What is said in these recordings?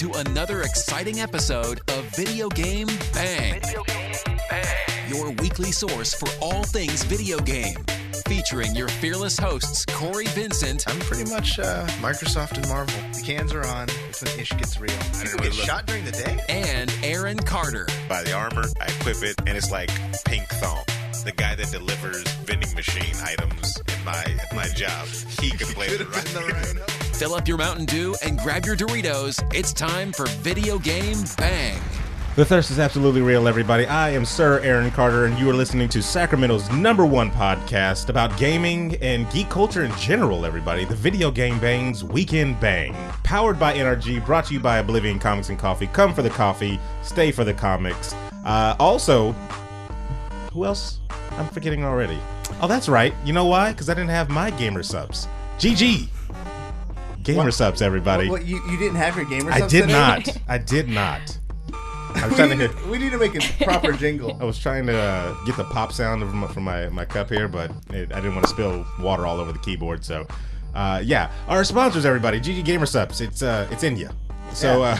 to another exciting episode of Video Game Bang. Your weekly source for all things video game. Featuring your fearless hosts, Cory Vincent. I'm pretty much Microsoft and Marvel. The cans are on. It's when ish gets real. People get shot during the day? And Aaron Carter. Buy the armor, I equip it, and it's like pink thong. The guy that delivers vending machine items in my job, he could play the right. Fill up your Mountain Dew and grab your Doritos. It's time for Video Game Bang. The thirst is absolutely real, everybody. I am Sir Aaron Carter, and you are listening to Sacramento's #1 podcast about gaming and geek culture in general, everybody. The Video Game Bang's Weekend Bang. Powered by NRG, brought to you by Oblivion Comics and Coffee. Come for the coffee, stay for the comics. Also, who else? I'm forgetting already. Oh, that's right. You know why? Because I didn't have my gamer subs. GG. Gamer subs, everybody. What, you didn't have your gamer I subs did today? not. I did not. I was trying to hit. We need to make a proper jingle. I was trying to get the pop sound from my cup here, but I didn't want to spill water all over the keyboard. So, yeah, our sponsors, everybody, GG Gamer Subs. It's India. So,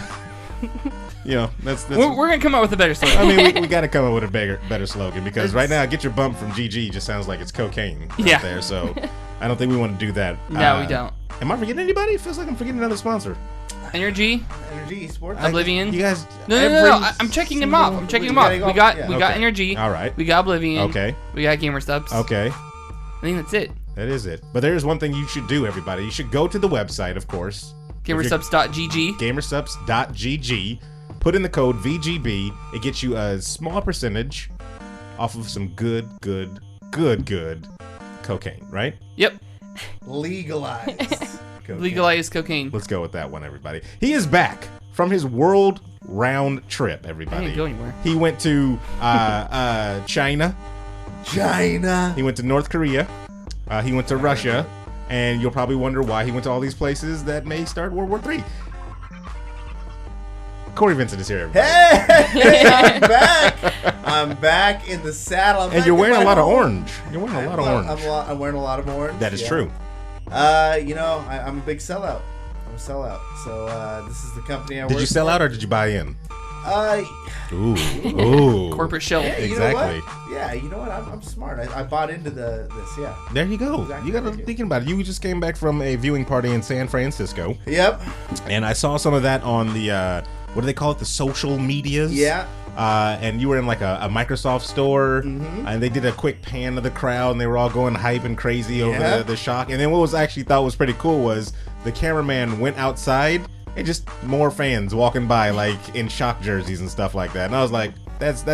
you know, that's we're gonna come up with a better slogan. I mean, we got to come up with a better slogan because right now, get your bump from GG just sounds like it's cocaine right there. So, I don't think we want to do that. No, we don't. Am I forgetting anybody? It feels like I'm forgetting another sponsor. Energy esports. Oblivion. You guys, No. I'm checking them off. We got Energy. All right. We got Oblivion. Okay. We got Gamer Subs. Okay. I think that's it. That is it. But there is one thing you should do, everybody. You should go to the website, of course. Gamersubs.gg. Gamersubs.gg. Put in the code VGB. It gets you a small percentage off of some good cocaine, right? Yep. Legalized. Legalized cocaine. Let's go with that one, everybody. He is back from his world round trip, everybody. I didn't go anywhere. He went to China. He went to North Korea. He went to Russia. And you'll probably wonder why he went to all these places that may start World War III. Cory Vincent is here, everybody. Hey, I'm back. I'm back in the saddle. And you're wearing a lot of orange. You're wearing a lot of orange. I'm wearing a lot of orange. That is true. You know, I'm a big sellout. I'm a sellout. So this is the company I work for. Did you sell out or did you buy in? Ooh. Corporate shelf. Yeah, exactly. You know what? Yeah, you know what? I'm smart. I bought into this. Yeah. There you go. Exactly. You got to thinking about it. You just came back from a viewing party in San Francisco. Yep. And I saw some of that on the what do they call it? The social medias. Yeah. And you were in like a Microsoft store, and they did a quick pan of the crowd, and they were all going hype and crazy over the shock. And then what was actually thought was pretty cool was the cameraman went outside and just more fans walking by like in shock jerseys and stuff like that. And I was like, that's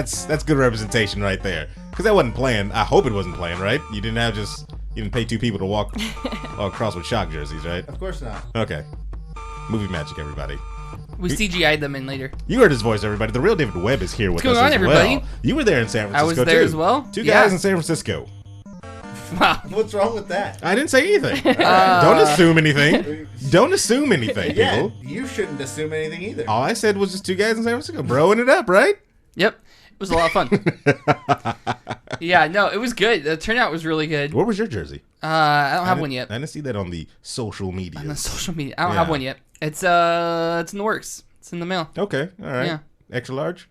good representation right there, because that wasn't planned. I hope it wasn't planned, right? You didn't pay two people to walk across with shock jerseys, right? Of course not. Okay, movie magic, everybody. We CGI'd them in later. You heard his voice, everybody. The Real David Webb is here with us going on, as everybody? well. You were there in San Francisco, I was there too. as well. Two guys in San Francisco. Wow. What's wrong with that? I didn't say anything. Don't assume anything. Don't assume anything, Yeah, people. you shouldn't assume anything either. All I said was just two guys in San Francisco broing it up, right? Yep. It was a lot of fun. Yeah, no, it was good. The turnout was really good. What was your jersey? I don't have one yet. I didn't see that on the social media. On the social media. I don't have one yet. It's in the works. It's in the mail. Okay, all right. Yeah. Extra large?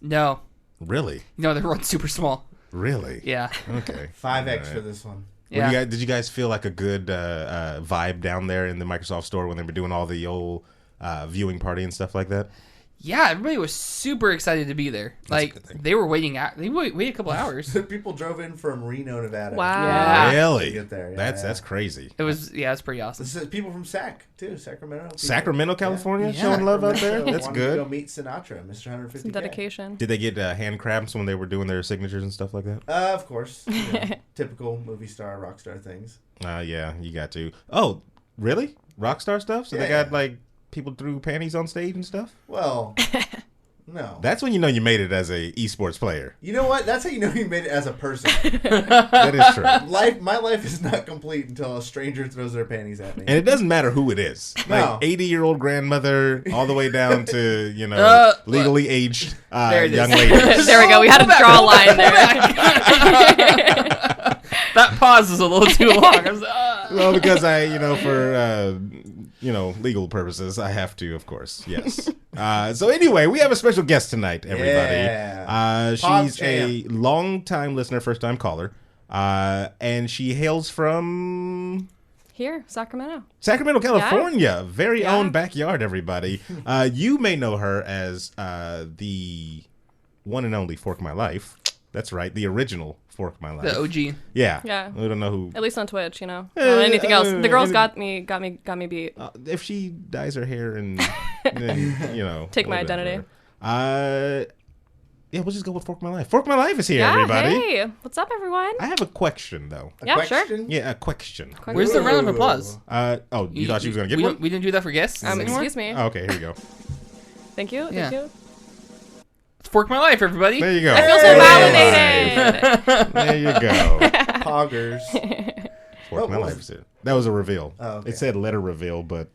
No. Really? No, they're run super small. Really? Yeah. Okay. 5X for this one. Yeah. Did you guys feel like a good vibe down there in the Microsoft store when they were doing all the old viewing party and stuff like that? Yeah, everybody was super excited to be there. Like, they were waiting out. They waited a couple hours. People drove in from Reno, Nevada. Wow. Yeah. Really? To get there. That's crazy. It was, it's pretty awesome. This is people from Sacramento. People. Sacramento, California, Yeah. showing love out there. Wanted That's to good. go meet Sinatra, Mr. 150K. Some dedication. Did they get hand crabs when they were doing their signatures and stuff like that? Of course. You know, typical movie star, rock star things. Yeah, you got to. Oh, really? Rockstar stuff? So they got like people threw panties on stage and stuff? Well, no. That's when you know you made it as a esports player. You know what? That's how you know you made it as a person. That is true. My life is not complete until a stranger throws their panties at me. And it doesn't matter who it is. No. Like 80-year-old grandmother all the way down to, legally aged young ladies. There we go. We had to draw a line there. That pause was a little too long. I was, Well, because for legal purposes, I have to, of course. Yes. So anyway, we have a special guest tonight, everybody. Yeah. She's a long-time listener, first-time caller, and she hails from Here, Sacramento. Sacramento, California. Yeah. Very own backyard, everybody. You may know her as the one and only Fork My Life. That's right, the original Fork My Life. The OG. Yeah. Yeah. We don't know who. At least on Twitch, Not anything else. The girls got me beat. If she dyes her hair and then, Take my whatever. identity. Yeah, we'll just go with Fork My Life. Fork My Life is here, Yeah, everybody. hey, what's up, everyone? I have a question, though. Yeah, sure. Yeah, a question. Where's the round of applause? You thought she was going to give one? We didn't do that for guests anymore? Excuse me. Oh, okay, here we go. Thank you. Yeah. Thank you. Fork My Life, everybody. There you go. I feel so validated. There you go. Poggers. Fork My Life is it. That was a reveal. Oh, okay. It said letter reveal, but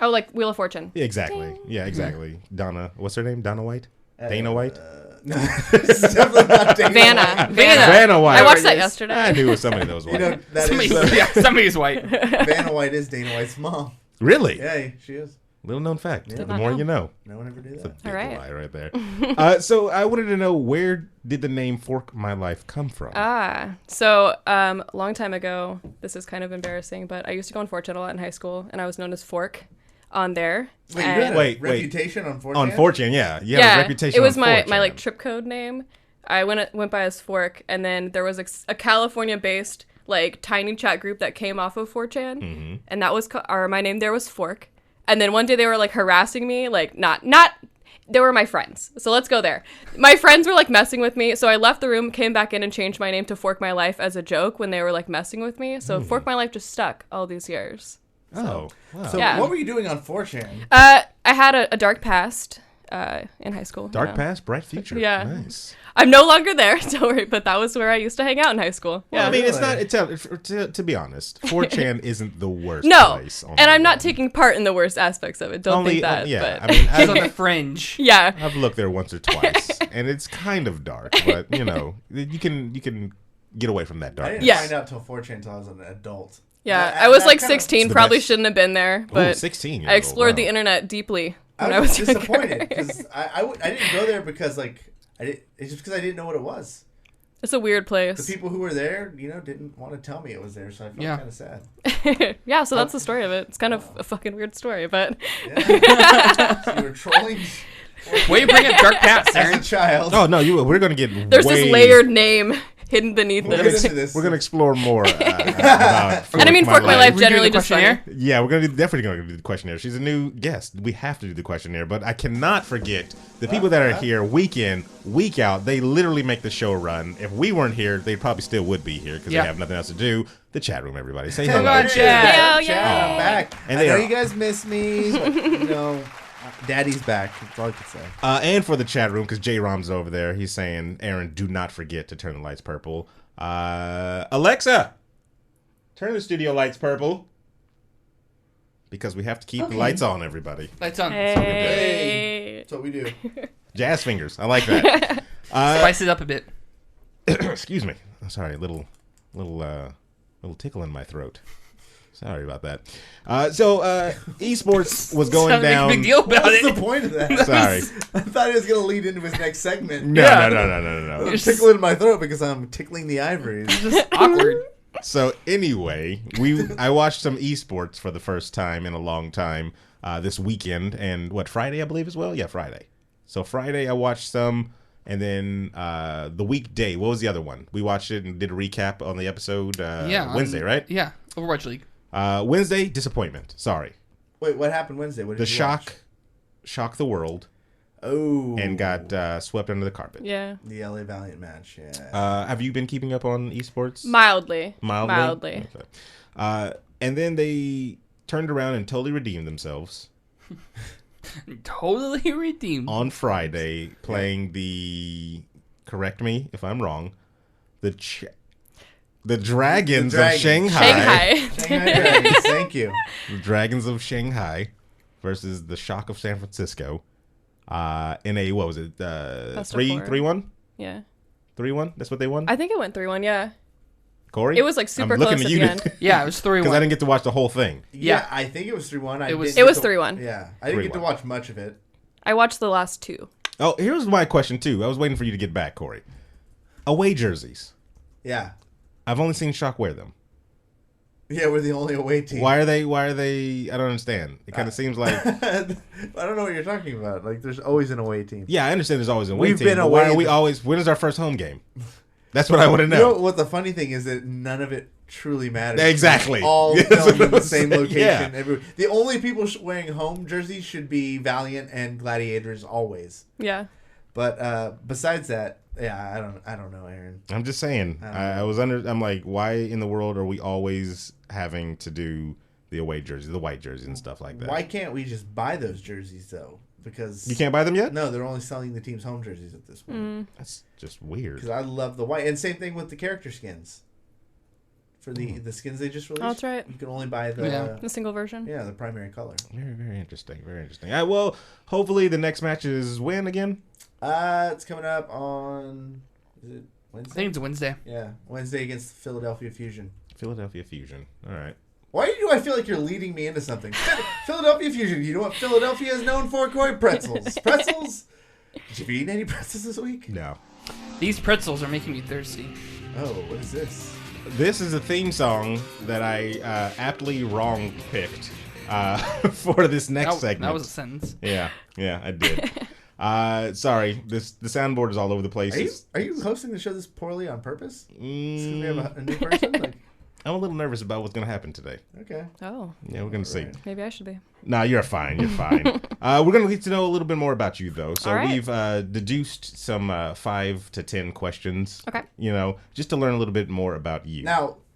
Oh, like Wheel of Fortune. exactly. Yeah, exactly. Donna, what's her name? Donna White? Dana White? No, it's definitely not Dana White. Vanna White. I watched that I yesterday. knew it was somebody that was white. You know, that is, Somebody's white. Vanna White is Dana White's mom. Really? Yeah, she is. Little known fact. Yeah. The Did more not you know. No one ever did It's a that. big All right. lie right there. So I wanted to know, where did the name Fork My Life come from? So a long time ago, this is kind of embarrassing, but I used to go on 4chan a lot in high school, and I was known as Fork on there. Wait, you And- had a Wait. reputation on 4chan? On 4chan, yeah. You have a reputation it was on my 4chan. like trip code name. I went by as Fork, and then there was a California-based like tiny chat group that came off of 4chan, and that was my name there was Fork. And then one day they were like harassing me, like not they were my friends. So let's go there. My friends were like messing with me, so I left the room, came back in, and changed my name to Fork My Life as a joke when they were like messing with me. So Fork My Life just stuck all these years. Oh, wow. So Yeah. what were you doing on 4chan? I had a dark past in high school. Dark past, bright future. Yeah. Nice. I'm no longer there, don't worry, but that was where I used to hang out in high school. Well, Yeah. I mean, it's not. To be honest, 4chan isn't the worst No, place. On and the I'm not web. taking part in the worst aspects of it. Don't think that. yeah. But I mean, It's on the fringe. yeah. I've looked there once or twice, and it's kind of dark, but you can get away from that I darkness. didn't Yeah. find out till 4chan until I was an adult. Yeah, That- I was that like kind of- 16, It's the probably best. shouldn't have been there, but 16 years I explored old, the wow. internet deeply when I was younger. disappointed because I didn't go there because it's just because I didn't know what it was. It's a weird The place. people who were there, didn't want to tell me it was there, so I felt Yeah. kind of sad. Yeah, so that's the story of it. It's kind of a fucking weird story, but Yeah. So you were trolling Way you bring up dark past, as a Aaron. child. Oh no, we're gonna get. there's this layered name hidden beneath We'll get this. into this. We're gonna explore more. About And I mean, Fork My Life Redo generally the just funny. questionnaire? Yeah, we're definitely gonna do the questionnaire. She's a new guest. We have to do the questionnaire, but I cannot forget the people that are here week in, week out. They literally make the show run. If we weren't here, they probably still would be here because Yeah. they have nothing else to do. The chat room, everybody. Say Hello, hello. God, chat. Hell Chat, yeah. I'm back. And I they know are- you guys miss me. But, Daddy's back. That's all I can say. And for the chat room, because J Rom's over there, he's saying, Aaron, do not forget to turn the lights purple. Alexa, turn the studio lights purple. Because we have to keep the lights on, everybody. Lights on. Hey. That's what we do. Jazz fingers. I like that. Spice it up a bit. Excuse me. I'm sorry. Little tickle in my throat. Sorry about that. So esports was going Sounded like down. a big deal about What's it. the point of that? Sorry. I thought he was going to lead into his next segment. No. I'm tickling my throat because I'm tickling the ivories. Awkward. So anyway, I watched some esports for the first time in a long time this weekend, and Friday I believe as well. Yeah, Friday. So Friday I watched some, and then the weekday. What was the other one? We watched it and did a recap on the episode. Wednesday, right? Yeah, Overwatch League. Wednesday, disappointment. Sorry, Wait, what happened Wednesday? What did the you watch? shocked the world Oh. and got swept under the carpet. Yeah. The LA Valiant match, yeah. Have you been keeping up on esports? Mildly. Mildly. Okay. And then they turned around and totally redeemed themselves Totally redeemed. on Friday, playing the. Correct me if I'm wrong. The Dragons of Dragons. Shanghai. Shanghai Dragons, thank you. The Dragons of Shanghai versus the Shock of San Francisco. In a, what was it? of 3-1? Yeah. 3-1? That's what they won? I think it went 3-1, yeah. Corey? It was like super I'm looking close at at you the end. Yeah, it was 3-1. because I didn't get to watch the whole thing. Yeah, I think it was 3-1. It was 3-1. Yeah, I didn't get to 3-1. watch much of it. I watched the last 2. Oh, here's my question too. I was waiting for you to get back, Corey. Away jerseys. Yeah. I've only seen Shock wear them. Yeah, we're the only away team. Why are they? I don't understand. It kind of seems like. I don't know what you're talking about. Like, there's always an away team. Yeah, I understand. There's always an away We've team. been But why away are we the- always? When is our first home game? That's what I want to You know know. what the funny thing is that none of it truly matters. Exactly. All That's filmed what in the I'm same saying. location. Yeah. The only people wearing home jerseys should be Valiant and Gladiators always. Yeah. But besides that, yeah, I don't know, Aaron. I'm just saying. I'm like, why in the world are we always having to do the away jersey, the white jersey, and stuff like that? Why can't we just buy those jerseys though? Because You can't buy them yet? No, they're only selling the team's home jerseys at this point. That's just weird. Because I love the white, and same thing with the character skins. For the skins they just released, Oh, that's right. You can only buy the The single version. the primary color. Very, very interesting. Very interesting. Well, hopefully the next match is when again? It's coming up on, is it Wednesday? I think it's Wednesday. Yeah, Wednesday against Philadelphia Fusion. Philadelphia Fusion. All right. Why do I feel like you're leading me into something? Philadelphia Fusion. You know what Philadelphia is known for, Corey? Pretzels. Pretzels? Did you eat any pretzels this week? No. These pretzels are making me thirsty. Oh, what is this? This is a theme song that I aptly wrong picked for this next segment. That was a sentence. Yeah, I did. Sorry, the soundboard is all over the place. Are you hosting the show this poorly on purpose? Just 'cause we have a new person? Like, I'm a little nervous about what's going to happen today. okay. Oh, Yeah, we're going to see. Right. maybe I should be. No, you're fine. You're fine. We're going to get to know a little bit more about you, though. So All right. we've deduced some 5 to 10 questions. Okay. Just to learn a little bit more about you.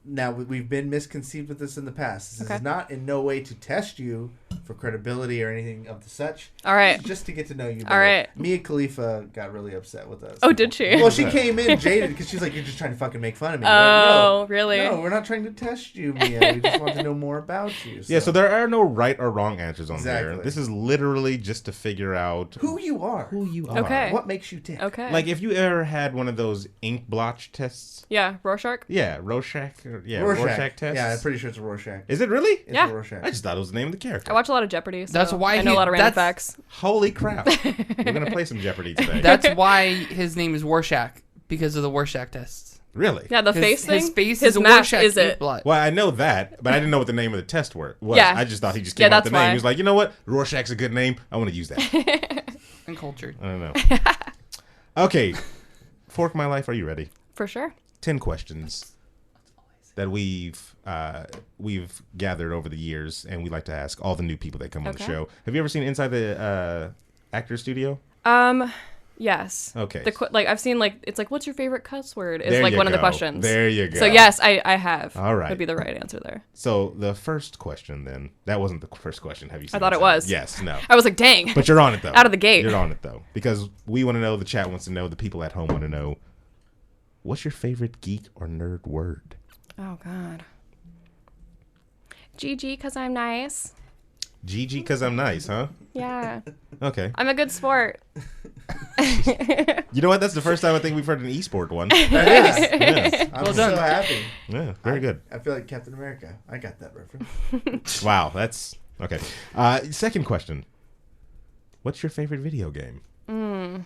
Now we've been misconceived with this in the past. This Okay. is not in no way to test you for credibility or anything of the such. All right. This is just to get to know you better. All right. Mia Khalifa got really upset with us. Oh, did she? Well, she came in jaded because she's like, "You're just trying to fucking make fun of me." We're Oh, like, really? No, we're not trying to test you, Mia. We just want to know more about you. Yeah, so there are no right or wrong answers on Exactly. here. This is literally just to figure out who you are, who you are. Okay. what makes you tick. Okay. Like, if you ever had one of those ink blotch tests. Yeah, Rorschach. Yeah, Rorschach. Rorschach tests. Yeah, I'm pretty sure it's a Rorschach. Is it really? It's Yeah. a Rorschach. I just thought it was the name of the character. I watch a lot of Jeopardy, so That's why I know a lot of random facts. Holy crap. We're going to play some Jeopardy today. That's why his name is Rorschach, because of the Rorschach tests. Really? Yeah, the His- face thing. His face his is a mask Rorschach is it? ink blot. Well, I know that, but I didn't know what the name of the test was. Yeah. I just thought he just Yeah, came up with that's the name. why. He was like, you know what? Rorschach's a good name. I want to use that. And cultured. I don't know. Okay. Fork My Life, are you ready? For sure. 10 questions that we've gathered over the years, and we like to ask all the new people that come on the Okay. show. Have you ever seen Inside the Actors Studio? Yes. Okay. I've seen it's like, what's your favorite cuss word? Is There like you one of the go. questions. There you go. So yes, I have. All right. Would be the right answer there. So the first question, then, that wasn't the first question. Have you seen thought it Inside? was. Yes, no. I was like, dang. But you're on it, though. Out of the gate. You're on it, though. Because we want to know, the chat wants to know, the people at home want to know, what's your favorite geek or nerd word? Oh God. GG, because I'm nice. GG, because I'm nice, huh? Yeah. Okay. I'm a good sport. You know what? That's the first time I think we've heard an esport one. That is. Yes. I'm Well so done. happy. Yeah, very good. I feel like Captain America. I got that reference. Wow, that's... Okay. Second question. What's your favorite video game?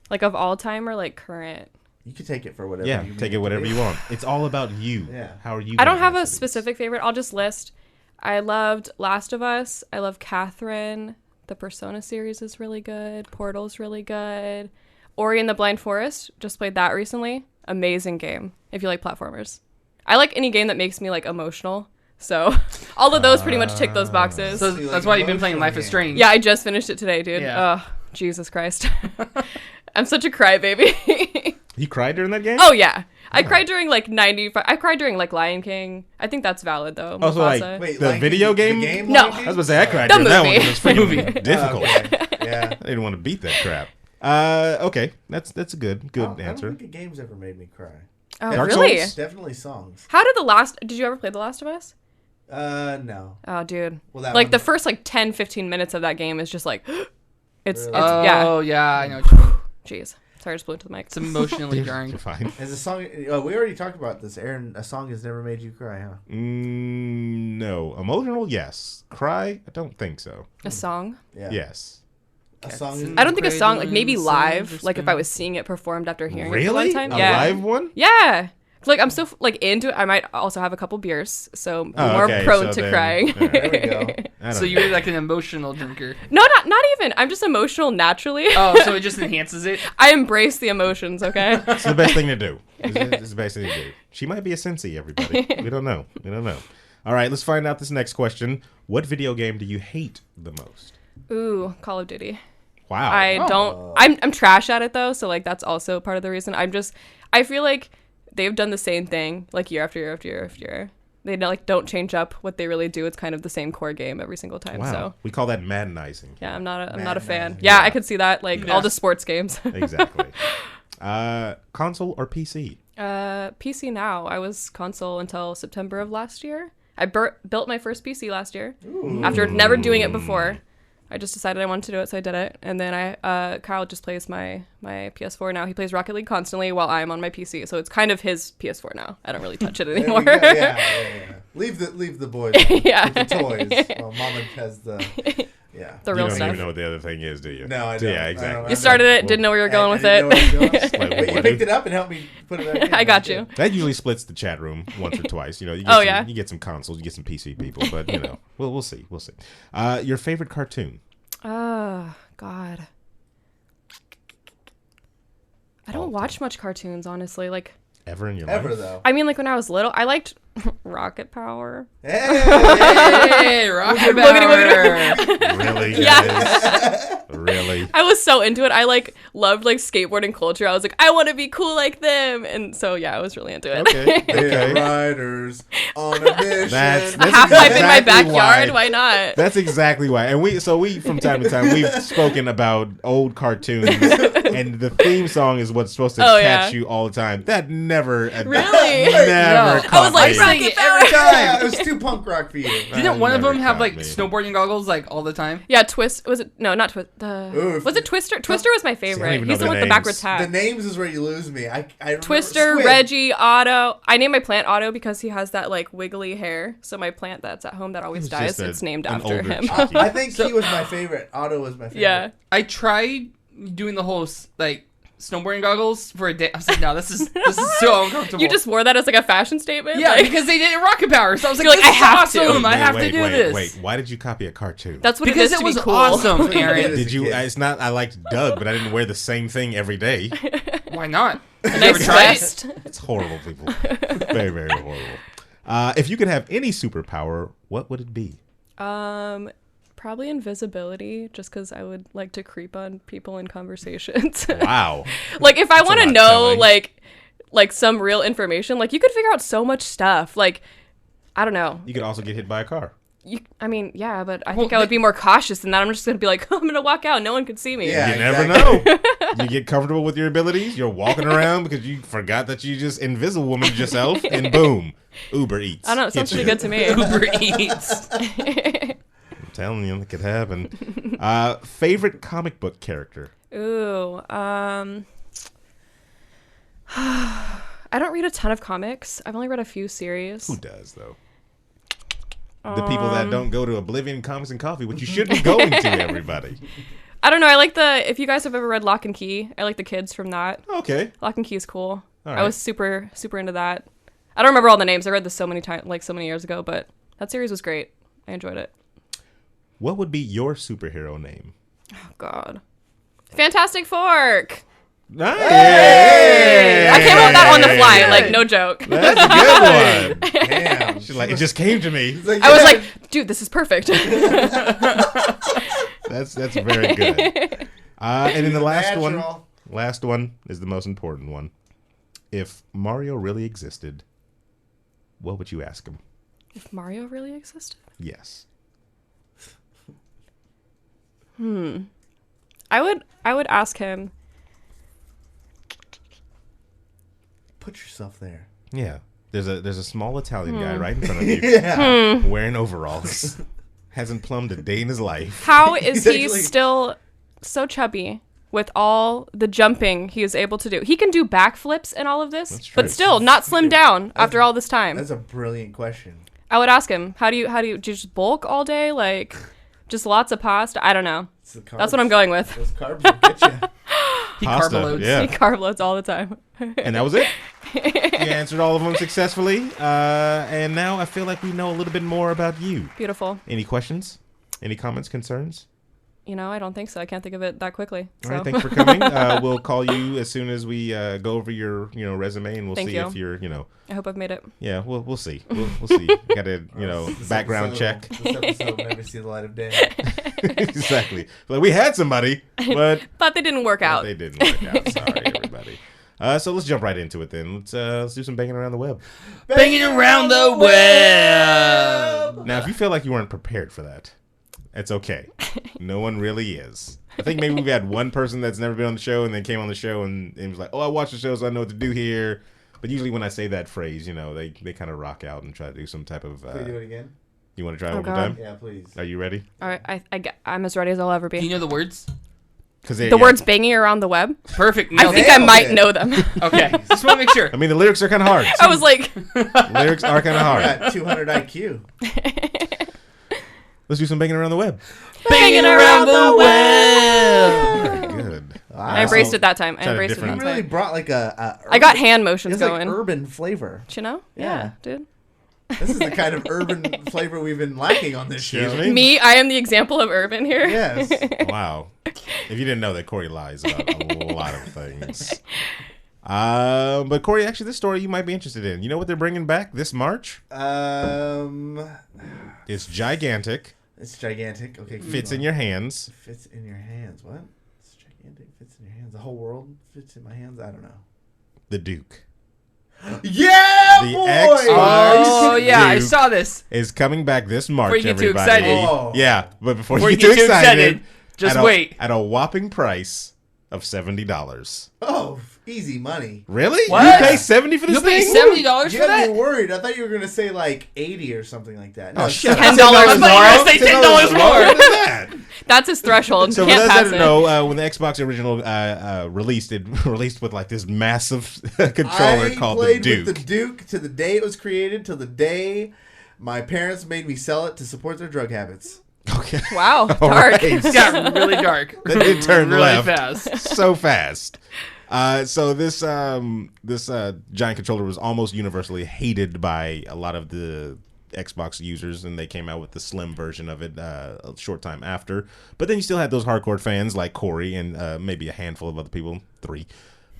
Like of all time or like current? You can take it for whatever. Yeah, you take need it to whatever be. you want. It's all about you. Yeah. How are you? I don't gonna have a answer these? specific favorite. I'll just list. I loved Last of Us. I love Catherine. The Persona series is really good. Portal's really good. Ori and the Blind Forest. Just played that recently. Amazing game. If you like platformers. I like any game that makes me like emotional. So all of those pretty much tick those boxes. So See, like, that's why you've been playing emotional Life is game. Strange. Yeah, I just finished it today, dude. Yeah. Oh, Jesus Christ. I'm such a crybaby. You cried during that game? Oh, yeah. I cried during like 95. I cried during like Lion King. I think that's valid though. Also, Mufasa. like Wait, the Lion video King- game? The game No. Lion I King? was about to say, I cried The during that one movie. because it was freaking difficult. Okay. Yeah. I didn't want to beat that crap. Okay, that's a good I don't answer. think a game's ever made me cry. Oh, Dark really? Souls? Definitely songs. How did you ever play The Last of Us? No. Oh, dude. Well, that like one- the first like 10, 15 minutes of that game is just like, it's yeah. Oh, yeah, I know what you mean. Jeez. Sorry, I just blew into the mic. It's emotionally jarring. You're fine. As a song, we already talked about this. Aaron, a song has never made you cry, huh? No. Emotional, yes. Cry, I don't think so. A song? Yeah. Yes. A song. I don't think a song, like maybe live, like if I was seeing it performed after hearing it for one time. A Yeah. live one? Yeah. Like I'm so like into it. I might also have a couple beers, so be more prone to crying. There we go. So you're like an emotional drinker. No, not even. I'm just emotional naturally. Oh, so it just enhances it? I embrace the emotions, okay? It's the best thing to do. It's the best thing to do. She might be a sensei, everybody. We don't know. All right, let's find out this next question. What video game do you hate the most? Ooh, Call of Duty. Wow. I'm trash at it though, so like that's also part of the reason. I feel like they've done the same thing like year after year after year after year. They don't change up what they really do. It's kind of the same core game every single time. Wow. So We call that Maddenizing. yeah, I'm not a fan. Maddenizing. Yeah, I could see that all the sports games. Exactly. Console or PC? PC now. I was console until September of last year. I built my first PC last year after never doing it before. I just decided I wanted to do it, so I did it. And then Kyle just plays my PS4 now. He plays Rocket League constantly while I'm on my PC, so it's kind of his PS4 now. I don't really touch it There we anymore. go. Yeah. Leave the boys with the toys. Well, Mama has the the You real don't stuff. even know what the other thing is, do you? No, I don't. Yeah, exactly. You started it, didn't know where you were going with it. But you picked it up and helped me put it back in. I got you. That usually splits the chat room once or twice. You know, you get some consoles, you get some PC people, but you know, we'll see. Your favorite cartoon? Oh, God. I don't watch much cartoons, honestly. Like, Ever in your life? Ever though. I mean, like when I was little, I liked Rocket Power. Hey, Rocket Power. Really, guys? Yeah. Really? I was so into it. I loved skateboarding culture. I was like, I want to be cool like them, and so yeah, I was really into it. Okay. They're riders on a mission. That's A half pipe in my exactly backyard. why. Why not? That's exactly why. And we from time to time we've spoken about old cartoons, and the theme song is what's supposed to catch you all the time. That never, Really? never. No. Caught I was like, me. Rocket Power. Every time. Yeah, it was too punk rock for you. Didn't one of never them have caught like me. snowboarding goggles like all the time? Yeah, Was it? No, not Twist. Ooh, Was it Twister? Twister was my favorite. even He's know the one the with the names. backwards The hat. names is where you lose me. I remember Twister, Squid. Reggie, Otto. I named my plant Otto because he has that wiggly hair. So my plant that's at home that always It's dies, just it's named an after older him. Chucky. I think he was my favorite. Otto was my favorite. Yeah. I tried doing the whole snowboarding goggles for a day. I was like, no, this is so uncomfortable. You just wore that as a fashion statement? yeah, Like, because they did Rocket Power, so I was like, You're like, this I is have to. awesome. I have to do this. Wait, why did you copy a cartoon? that's what Because it is it to was be cool. awesome, Aaron. Did you? It's not. I liked Doug, but I didn't wear the same thing every day. Why not? A You ever nice tried it? vest. It's horrible, people. Very, very horrible. If you could have any superpower, what would it be? Probably invisibility, just because I would like to creep on people in conversations. Wow. Like if I That's a want to lot know telling. like some real information, like you could figure out so much stuff. Like I don't know. You could also get hit by a car. I mean, yeah, but I think I would be more cautious than that. I'm just gonna be like, I'm gonna walk out. No one can see me. Yeah. You never know. You get comfortable with your abilities. You're walking around because you forgot that you just invisible woman yourself, and boom, Uber Eats. I don't know. It sounds hits pretty you. good to me. Uber Eats. I'm telling you, it could happen. Favorite comic book character? Ooh. I don't read a ton of comics. I've only read a few series. Who does though? The people that don't go to Oblivion Comics and Coffee, which you should be going to, everybody. I don't know. I like if you guys have ever read Lock and Key, I like the kids from that. Okay. Lock and Key is cool. All I right. was super into that. I don't remember all the names. I read this so many times, like so many years ago, but that series was great. I enjoyed it. What would be your superhero name? Oh God, Fantastic Fork. Nice. I came up with that on the fly, like no joke. That's a good one. Damn. She's like, it just came to me. I was like, dude, this is perfect. That's very good. And then the Natural. last one is the most important one. If Mario really existed, what would you ask him? If Mario really existed? Yes. I would ask him. Put yourself there. Yeah. There's a small Italian guy right in front of you, Yeah. wearing overalls. Hasn't plumbed a day in his life. How is he Exactly. still so chubby with all the jumping he is able to do. He can do backflips and all of this, That's true. but still not slim down after all this time. That's a brilliant question. I would ask him, do you just bulk all day? Like, just lots of pasta? I don't know. It's the carbs. That's what I'm going with. Those carbs will get you. He Pasta, carb loads. yeah. He carb loads all the time. And that was it. You answered all of them successfully. And now I feel like we know a little bit more about you. Beautiful. Any questions? Any comments, concerns? I don't think so. I can't think of it that quickly. So. All right, thanks for coming. We'll call you as soon as we go over your resume, and we'll Thank see you. if you're I hope I've made it. Yeah, we'll see. We'll see. Got to background check. This episode will never see the light of day. Exactly. Like, we had somebody, but They didn't work out. they didn't work out. Sorry, everybody. So let's jump right into it then. Let's do some banging around the web. Banging around the web. Now, if you feel like you weren't prepared for that, it's okay. No one really is. I think maybe we've had one person that's never been on the show and then came on the show and was like, "Oh, I watched the show, so I know what to do here." But usually when I say that phrase, they kind of rock out and try to do some type of. Can we do it again? You want to try it Oh, one more God. time? Yeah, please. Are you ready? All right, I'm as ready as I'll ever Do you be. know the words? The words banging around the web? Perfect. I No. think I Nailed might it. know them. Okay. Just want to make sure. I mean, the lyrics are kind of hard. I was like, Lyrics are kind of I hard. got 200 IQ. Let's do some banging around the web. Banging around the web. Very good. I embraced it that time. I Tried a embraced it different- that You really time. brought like a I got hand motions it's like going. urban flavor. Yeah, Yeah. dude. This is the kind of urban flavor we've been lacking on this Excuse show. me? Me, I am the example of urban here. Yes. Wow. If you didn't know that Cory lies about a lot of things. But Cory, actually, this story you might be interested in. You know what they're bringing back this March? It's gigantic. It's gigantic. Okay. keep Fits going. in your hands. Fits in your hands. What? It's gigantic. Fits in your hands. The whole world fits in my hands. I don't know. The Duke Yeah, The boy. X- Oh, yeah. I Dude. saw this. is coming back this March. Before you get too everybody. excited. Oh. Yeah, but before Before you get too excited, just at wait. at a whopping price of $70. Oh, easy money. Really? What? You pay $70 for this You'll pay thing? $70 You for had me that? worried. I thought you were gonna say like 80 or something like that. No, Oh, it's shut up. $10 I thought you were more. going to say $10 What more. is that? That's his threshold. So for Can't those pass that it. don't know, when the Xbox original released, it released with like this massive controller I called the played Duke. with the Duke to the day it was created, till the day my parents made me sell it to support their drug habits. Okay. Wow, All dark. right. It got really dark. That did turn really left fast. so fast. So this giant controller was almost universally hated by a lot of the Xbox users, and they came out with the slim version of it a short time after. But then you still had those hardcore fans like Cory and maybe a handful of other people, 3,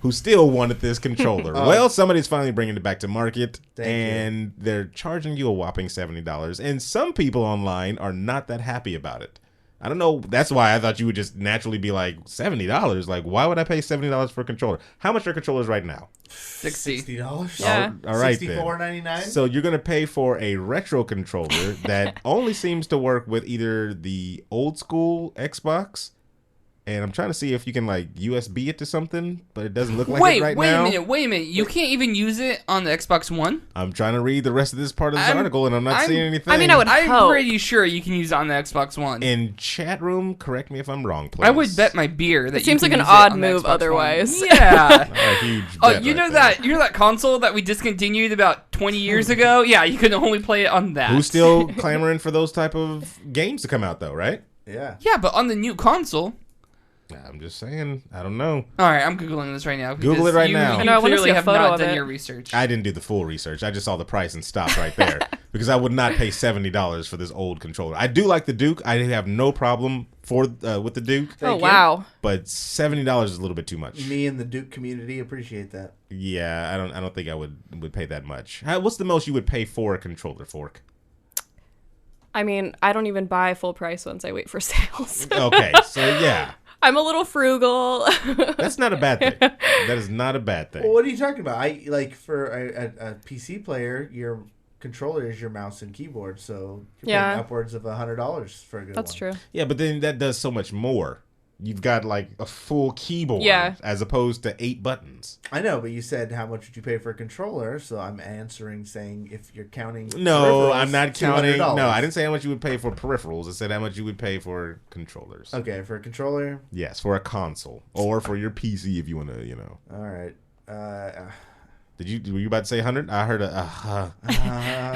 who still wanted this controller. Well, somebody's finally bringing it back to market, and they're charging you a whopping $70. And some people online are not that happy about it. I don't know. That's why I thought you would just naturally be like, $70? Like, why would I pay $70 for a controller? How much are controllers right now? $60. Yeah. All right, then. $64.99. So you're going to pay for a retro controller that only seems to work with either the old school Xbox, and I'm trying to see if you can like USB it to something, but it doesn't look like it right wait now. a minute. You can't even use it on the Xbox One? I'm trying to read the rest of this part of this article, and I'm not seeing anything. I mean, I would I'm hope. pretty sure you can use it on the Xbox One. In chat room, correct me if I'm wrong, please. I would bet my beer that It seems you can like an use it odd on the move Xbox One. otherwise. Yeah. A huge Oh, bet you know right there. that console that we discontinued about 20 years ago? Yeah, you could only play it on that. Who's still clamoring for those type of games to come out, though, right? Yeah. Yeah, but on the new console. I'm just saying. I don't know. All right, I'm googling this right now. Google because it right you, now. You I know, I wanna clearly see a have photo not of done it. your research. I didn't do the full research. I just saw the price and stopped right there because I would not pay $70 for this old controller. I do like the Duke. I have no problem with the Duke, Oh, Thank you. wow. but $70 is a little bit too much. Me and the Duke community appreciate that. Yeah, I don't think I would pay that much. What's the most you would pay for a controller, Fork? I mean, I don't even buy full price ones. I wait for sales. Okay, so yeah, I'm a little frugal. that's not a bad thing. That is not a bad thing. Well, what are you talking about? I like for a PC player, your controller is your mouse and keyboard, so you're Yeah. paying upwards of $100 for a good That's one. true. Yeah, but then that does so much more. you've got like a full keyboard as opposed to 8 buttons. I know, but you said how much would you pay for a controller? So I'm answering saying if you're counting. No, I'm not counting. $200. No, I didn't say how much you would pay for peripherals. I said how much you would pay for controllers. Okay, for a controller. Yes, for a console or for your PC if you want to, All right. Were you about to say 100? I heard yeah.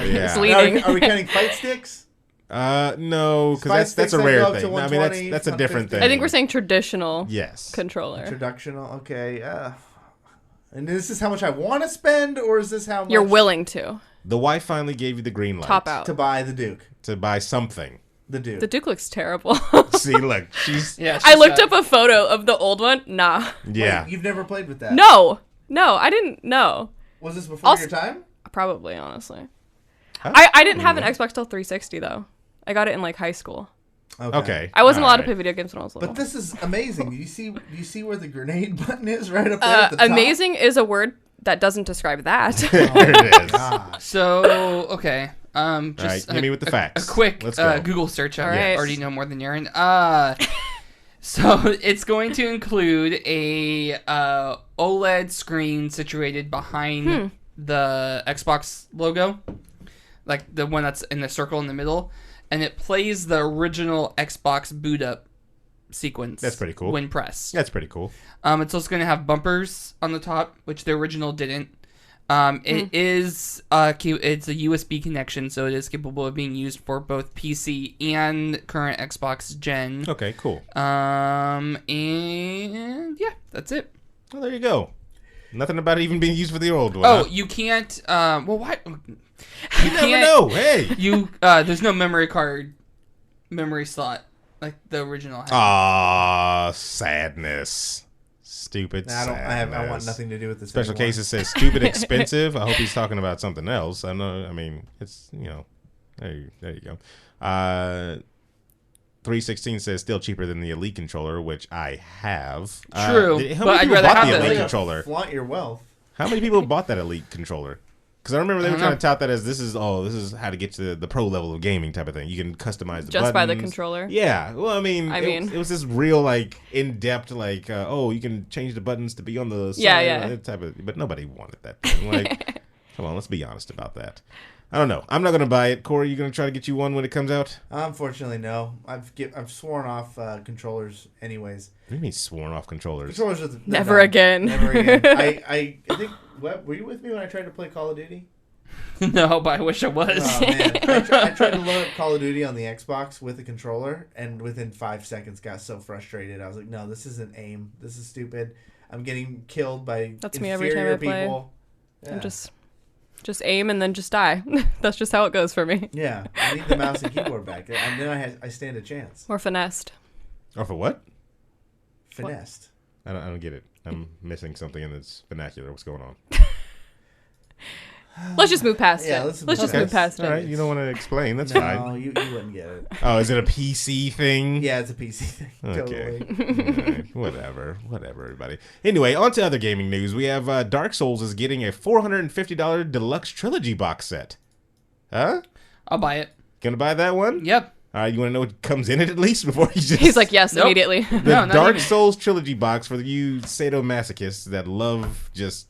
It's leading. Are we counting fight sticks? No, because that's a rare thing. I mean, that's a different thing. I think we're saying traditional. Yes. Controller. Traditional. Okay. And is this how much I want to spend, or is this how much You're willing to. The wife finally gave you the green light. Top out. to buy the Duke? To buy something. The Duke. The Duke looks terrible. See, look, she's I looked up a photo of the old one. Nah. yeah. Wait, you've never played with that? No, I didn't know. Was this before your time? Probably, honestly. Huh? I didn't have an Xbox till 360 though. I got it in like high school. Okay. I wasn't All allowed to right. play video games when I was little. But this is amazing. Do you see where the grenade button is right up there at the top? Amazing is a word that doesn't describe that. There it is. God. So okay, just right, hit me with the facts. A quick Let's go. Google search. I Right. already know more than Aaron. So it's going to include a OLED screen situated behind the Xbox logo, like the one that's in the circle in the middle, and it plays the original Xbox boot up sequence. That's pretty cool. When pressed. That's pretty cool. It's also going to have bumpers on the top, which the original didn't. It is it's a USB connection, so it is capable of being used for both PC and current Xbox gen. Okay, cool. And yeah, that's it. Well, there you go. Nothing about it even being used for the old one. Oh, huh? you can't. Well, what? You never know. Hey. You there's no memory slot like the original had. Ah, sadness. Stupid. I want nothing to do with this. Special anymore. cases says stupid expensive. I hope he's talking about something else. I know. I mean, it's there you go. 316 says still cheaper than the Elite controller, which I have. True, How but many I'd people rather bought have the the Elite Elite. controller? Flaunt your wealth. How many people bought that Elite controller? Because I remember they were trying to tout that as this is how to get to the pro level of gaming type of thing. You can customize the Just by the buttons. controller? Yeah. Well, I mean, it was this real like in depth like you can change the buttons to be on the side, Yeah. type of. But nobody wanted that thing. Like, come on, let's be honest about that. I don't know. I'm not gonna buy it. Corey, you gonna try to get you one when it comes out? Unfortunately, no. I've sworn off controllers anyways. What do you mean sworn off controllers? Controllers are Never again. Never again. I think. Webb, were you with me when I tried to play Call of Duty? No, but I wish I was. Oh man, I tried to load up Call of Duty on the Xbox with a controller, and within 5 seconds got so frustrated. I was like, "No, this isn't aim. This is stupid. I'm getting killed by That's me inferior every time I play. people." I'm just aim and then just die. That's just how it goes for me. Yeah, I need the mouse and keyboard back, and then I stand a chance. Or finessed. Or for what? Finessed. I don't get it. I'm missing something in this vernacular. What's going on? Let's just move past Yeah, it. let's Let's just move move past All it. right, you don't want to explain. That's No, fine. you wouldn't get it. Oh, is it a PC thing? Yeah, it's a PC thing. Okay. Totally. All right. Whatever, everybody. Anyway, on to other gaming news. We have Dark Souls is getting a $450 deluxe trilogy box set. Huh? I'll buy it. Gonna buy that one? Yep. All right, you want to know what comes in it at least before you just... He's like, yes, Nope. immediately. The No, not Dark even. Souls trilogy box for you sadomasochists that love just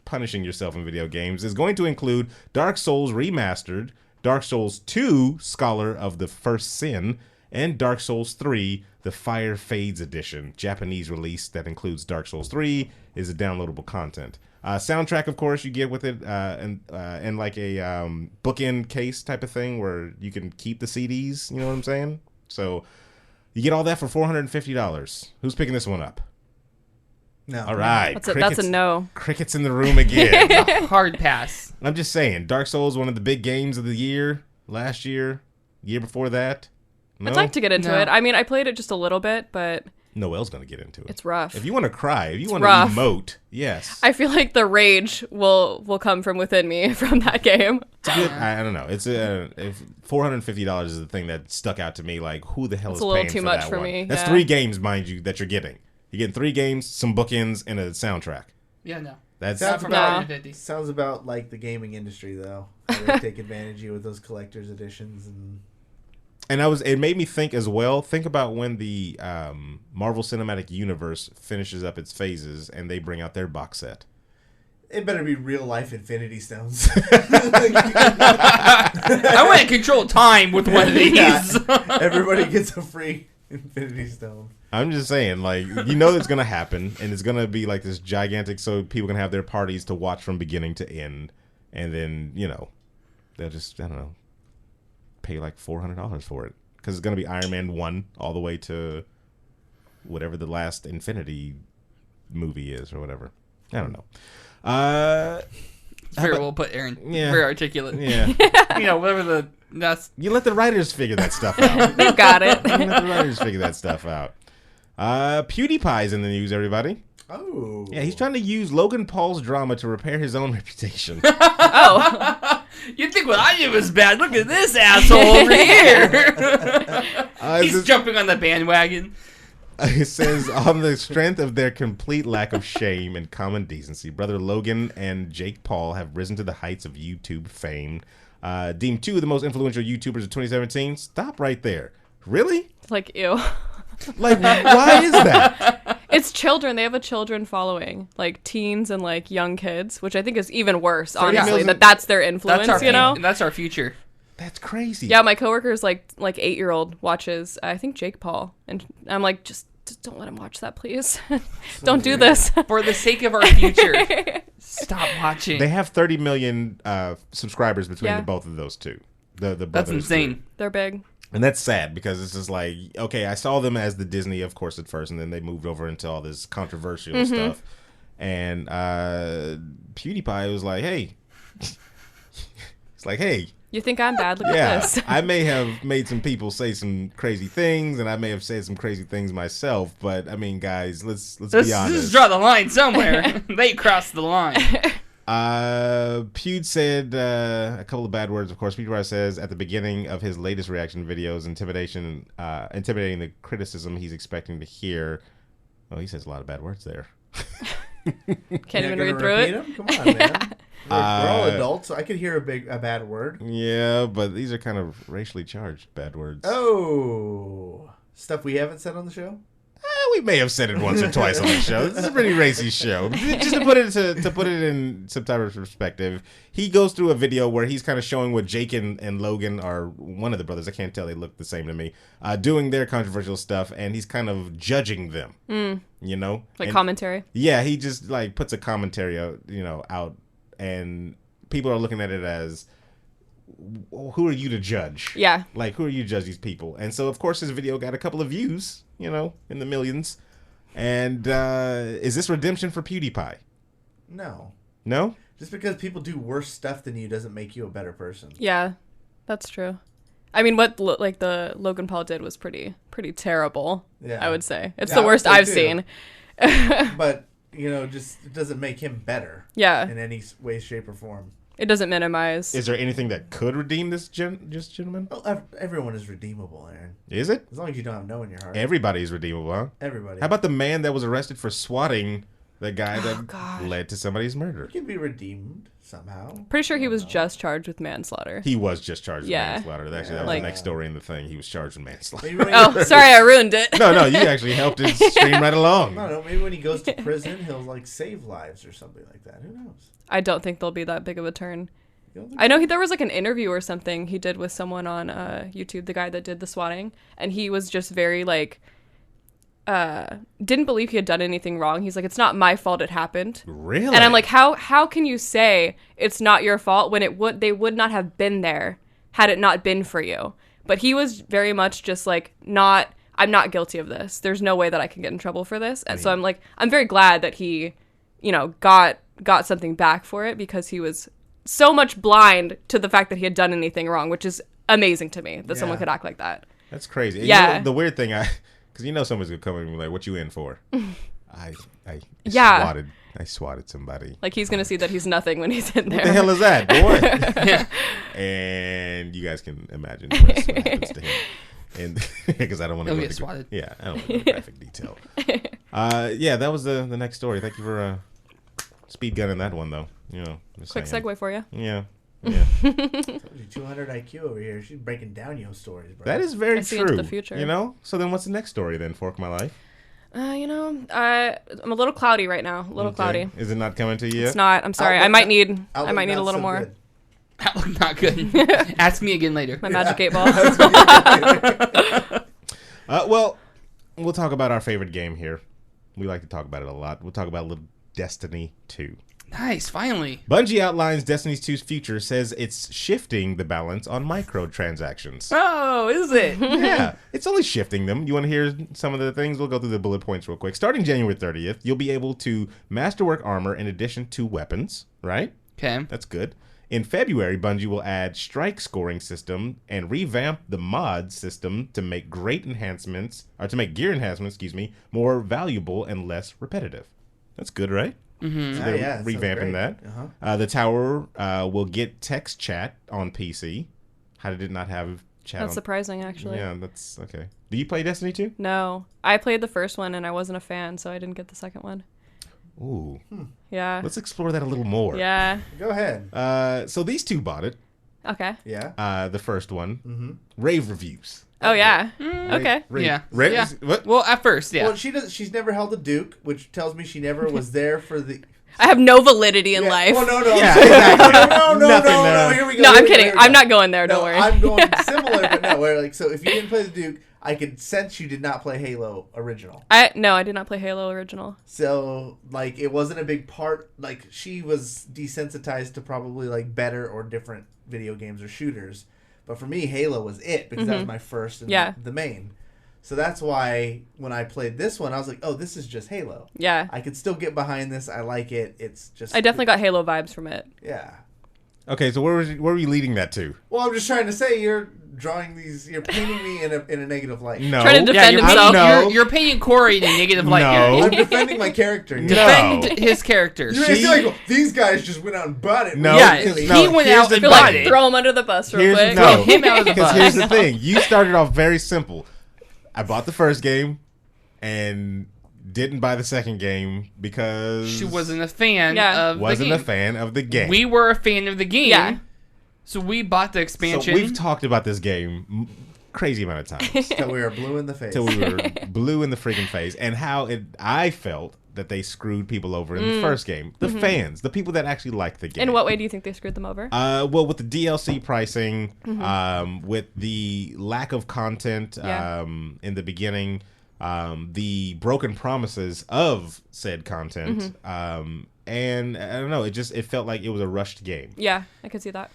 punishing yourself in video games is going to include Dark Souls Remastered, Dark Souls 2, Scholar of the First Sin, and Dark Souls 3, the Fire Fades Edition. Japanese release that includes Dark Souls 3 is a downloadable content. Soundtrack, of course, you get with it, and like a bookend case type of thing where you can keep the CDs, you know what I'm saying? So you get all that for $450. Who's picking this one up? No. All right. That's a no. Crickets in the room again. Hard pass. I'm just saying, Dark Souls, one of the big games of the year, last year, year before that. No? I'd like to get into No. it. I mean, I played it just a little bit, but Noelle's going to get into it. it's rough. If you want to cry, if you want rough. to emote, yes. I feel like the rage will come from within me from that game. It's a good, I don't know. It's if $450 is the thing that stuck out to me. Like, who the hell is a little paying too for much that for one? me, That's yeah. 3 games, mind you, that you're getting. You're getting 3 games, some bookends, and a soundtrack. Yeah, no. That's Not for No. $550. Sounds about like the gaming industry, though. How they take advantage of you with those collector's editions and. And it made me think as well. Think about when the Marvel Cinematic Universe finishes up its phases and they bring out their box set. It better be real life Infinity Stones. I want to control time with one of these. Yeah. Everybody gets a free Infinity Stone. I'm just saying, like, you know it's going to happen, and it's going to be like this gigantic, so people can have their parties to watch from beginning to end. And then, you know, they'll just, I don't know, pay like $400 for it. Because it's going to be Iron Man 1 all the way to whatever the last Infinity movie is or whatever. I don't know. Very well put, Aaron. Yeah. Very articulate. Yeah. You know, whatever that's. You let the writers figure that stuff out. You got it. You let the writers figure that stuff out. PewDiePie's in the news, everybody. Oh. Yeah, he's trying to use Logan Paul's drama to repair his own reputation. Oh. You think what I did was bad? Look at this asshole over here. He's jumping on the bandwagon. It says, on the strength of their complete lack of shame and common decency, brother Logan and Jake Paul have risen to the heights of YouTube fame. Deemed two of the most influential YouTubers of 2017. Stop right there. Really? Like, ew. Like, why is that? It's children. They have a children following, like teens and like young kids, which I think is even worse, honestly, that's their influence, That's our future. That's crazy. Yeah, my coworker's like 8-year-old watches, I think, Jake Paul. And I'm like, just don't let him watch that, please. Don't do this. For the sake of our future, stop watching. They have 30 million subscribers between the both of those two. The brothers. That's insane. Two. They're big. And that's sad because it's just like, okay, I saw them as the Disney, of course, at first, and then they moved over into all this controversial stuff. And PewDiePie was like, hey. It's like, hey. You think I'm bad? Look at this. I may have made some people say some crazy things, and I may have said some crazy things myself, but, I mean, guys, let's be honest. Let's draw the line somewhere. They crossed the line. Pewd said a couple of bad words. Of course, PewDiePie says at the beginning of his latest reaction videos, intimidating the criticism he's expecting to hear. Well, he says a lot of bad words there. Can't even read through it. Them? Come on, man. We're all adults, so I could hear a bad word. Yeah, but these are kind of racially charged bad words. Oh, stuff we haven't said on the show. We may have said it once or twice on the show. This is a pretty racy show. Just to put it in some type of perspective, he goes through a video where he's kind of showing what Jake and Logan are, one of the brothers, I can't tell, they look the same to me, doing their controversial stuff, and he's kind of judging them. You know, like commentary. Yeah, he just like puts a commentary out, and people are looking at it as, who are you to judge? Yeah. Like, who are you to judge these people? And so, of course, his video got a couple of views, in the millions. And is this redemption for PewDiePie? No. No? Just because people do worse stuff than you doesn't make you a better person. Yeah, that's true. I mean, what the Logan Paul did was pretty terrible. Yeah. I would say it's the worst I've seen. But just it doesn't make him better. Yeah. In any way, shape, or form. It doesn't minimize. Is there anything that could redeem this gentleman? Well, everyone is redeemable, Aaron. Is it? As long as you don't have no in your heart. Everybody is redeemable, huh? Everybody. How about the man that was arrested for swatting the guy that led to somebody's murder? He can be redeemed somehow. Pretty sure he was just charged with manslaughter. He was just charged with manslaughter. Actually, that was the next story in the thing. He was charged with manslaughter. Oh, sorry, I ruined it. No, you actually helped it stream right along. No, maybe when he goes to prison, he'll save lives or something like that. Who knows? I don't think there'll be that big of a turn. I know there was an interview or something he did with someone on YouTube, the guy that did the swatting, and he was just very didn't believe he had done anything wrong. He's like, it's not my fault it happened. Really? And I'm like, how can you say it's not your fault when they would not have been there had it not been for you? But he was very much just like, I'm not guilty of this. There's no way that I can get in trouble for this. And so I'm very glad that he, got something back for it, because he was so much blind to the fact that he had done anything wrong, which is amazing to me that someone could act like that. That's crazy. Yeah. The weird thing, because someone's gonna come and be like, "What you in for?" I swatted somebody. Like, he's gonna see that he's nothing when he's in there. What the hell is that, boy? And you guys can imagine what happens to him. And because I don't want to get swatted. Yeah, I don't want to go graphic detail. That was the next story. Thank you for speed gunning that one, though. Quick segue for you. Yeah. Yeah. 200 IQ over here. She's breaking down your stories, bro. That is very I see true. into the future. You know? So then what's the next story then, Fork My Life? I'm a little cloudy right now. A little cloudy. Is it not coming to you yet? It's not. I'm sorry. I might need a little more. Good. Outlook not good. Ask me again later. My magic 8 ball. Well, we'll talk about our favorite game here. We like to talk about it a lot. We'll talk about a little Destiny 2. Nice, finally. Bungie outlines Destiny 2's future, says it's shifting the balance on microtransactions. Oh, is it? Yeah, it's only shifting them. You want to hear some of the things? We'll go through the bullet points real quick. Starting January 30th, you'll be able to masterwork armor in addition to weapons, right? Okay. That's good. In February, Bungie will add strike scoring system and revamp the mod system to make gear enhancements, more valuable and less repetitive. That's good, right? Mm-hmm. So they're yeah, revamping that. Uh-huh. The tower will get text chat on PC. How did it not have chat? That's surprising, actually. Yeah, that's okay. Do you play Destiny 2? No, I played the first one and I wasn't a fan, so I didn't get the second one. Ooh. Yeah. Let's explore that a little more. Yeah. Go ahead. So these two bought it. Okay. Yeah. The first one. Rave reviews. Oh yeah. Okay. Yeah. Rave, Yeah. What? Well, at first, yeah. Well, she's never held a Duke, which tells me she never was there for the. I have no validity in life. Oh, no. Yeah, exactly. No. Nothing, Here we go. No, I'm here we kidding. go. I'm not going there. Don't worry. I'm going similar, but no. Where like, so if you didn't play the Duke, I could sense you did not play Halo original. I did not play Halo original. So like, it wasn't a big part. Like, she was desensitized to probably like better or different video games or shooters. But for me, Halo was it because that was my first and the main. So that's why when I played this one, I was like, oh, this is just Halo. Yeah. I could still get behind this. I like it. It's just... I definitely got Halo vibes from it. Yeah. Okay, so where were you leading that to? Well, I'm just trying to say you're painting me in a negative light. No. Trying to defend you're himself. painting, you're painting Cory in a negative light No. here. I'm defending my character. No. Defend his character. You're saying, like, these guys just went out and bought it. No. Yeah, Really? he went here's out the and You're thing. bought like, it. throw him under the bus real quick. Throw him out of the Because bus. here's the thing. You started off very simple. I bought the first game and didn't buy the second game because... She wasn't a fan of the wasn't game. a fan of the game. We were a fan of the game. Yeah. So we bought the expansion. So we've talked about this game crazy amount of times. Till we were blue in the face. Till we were blue in the freaking face. And how I felt that they screwed people over in the first game. The fans. The people that actually liked the game. In what way do you think they screwed them over? Well, with the DLC pricing, with the lack of content in the beginning, the broken promises of said content, and I don't know, it felt like it was a rushed game. Yeah, I could see that.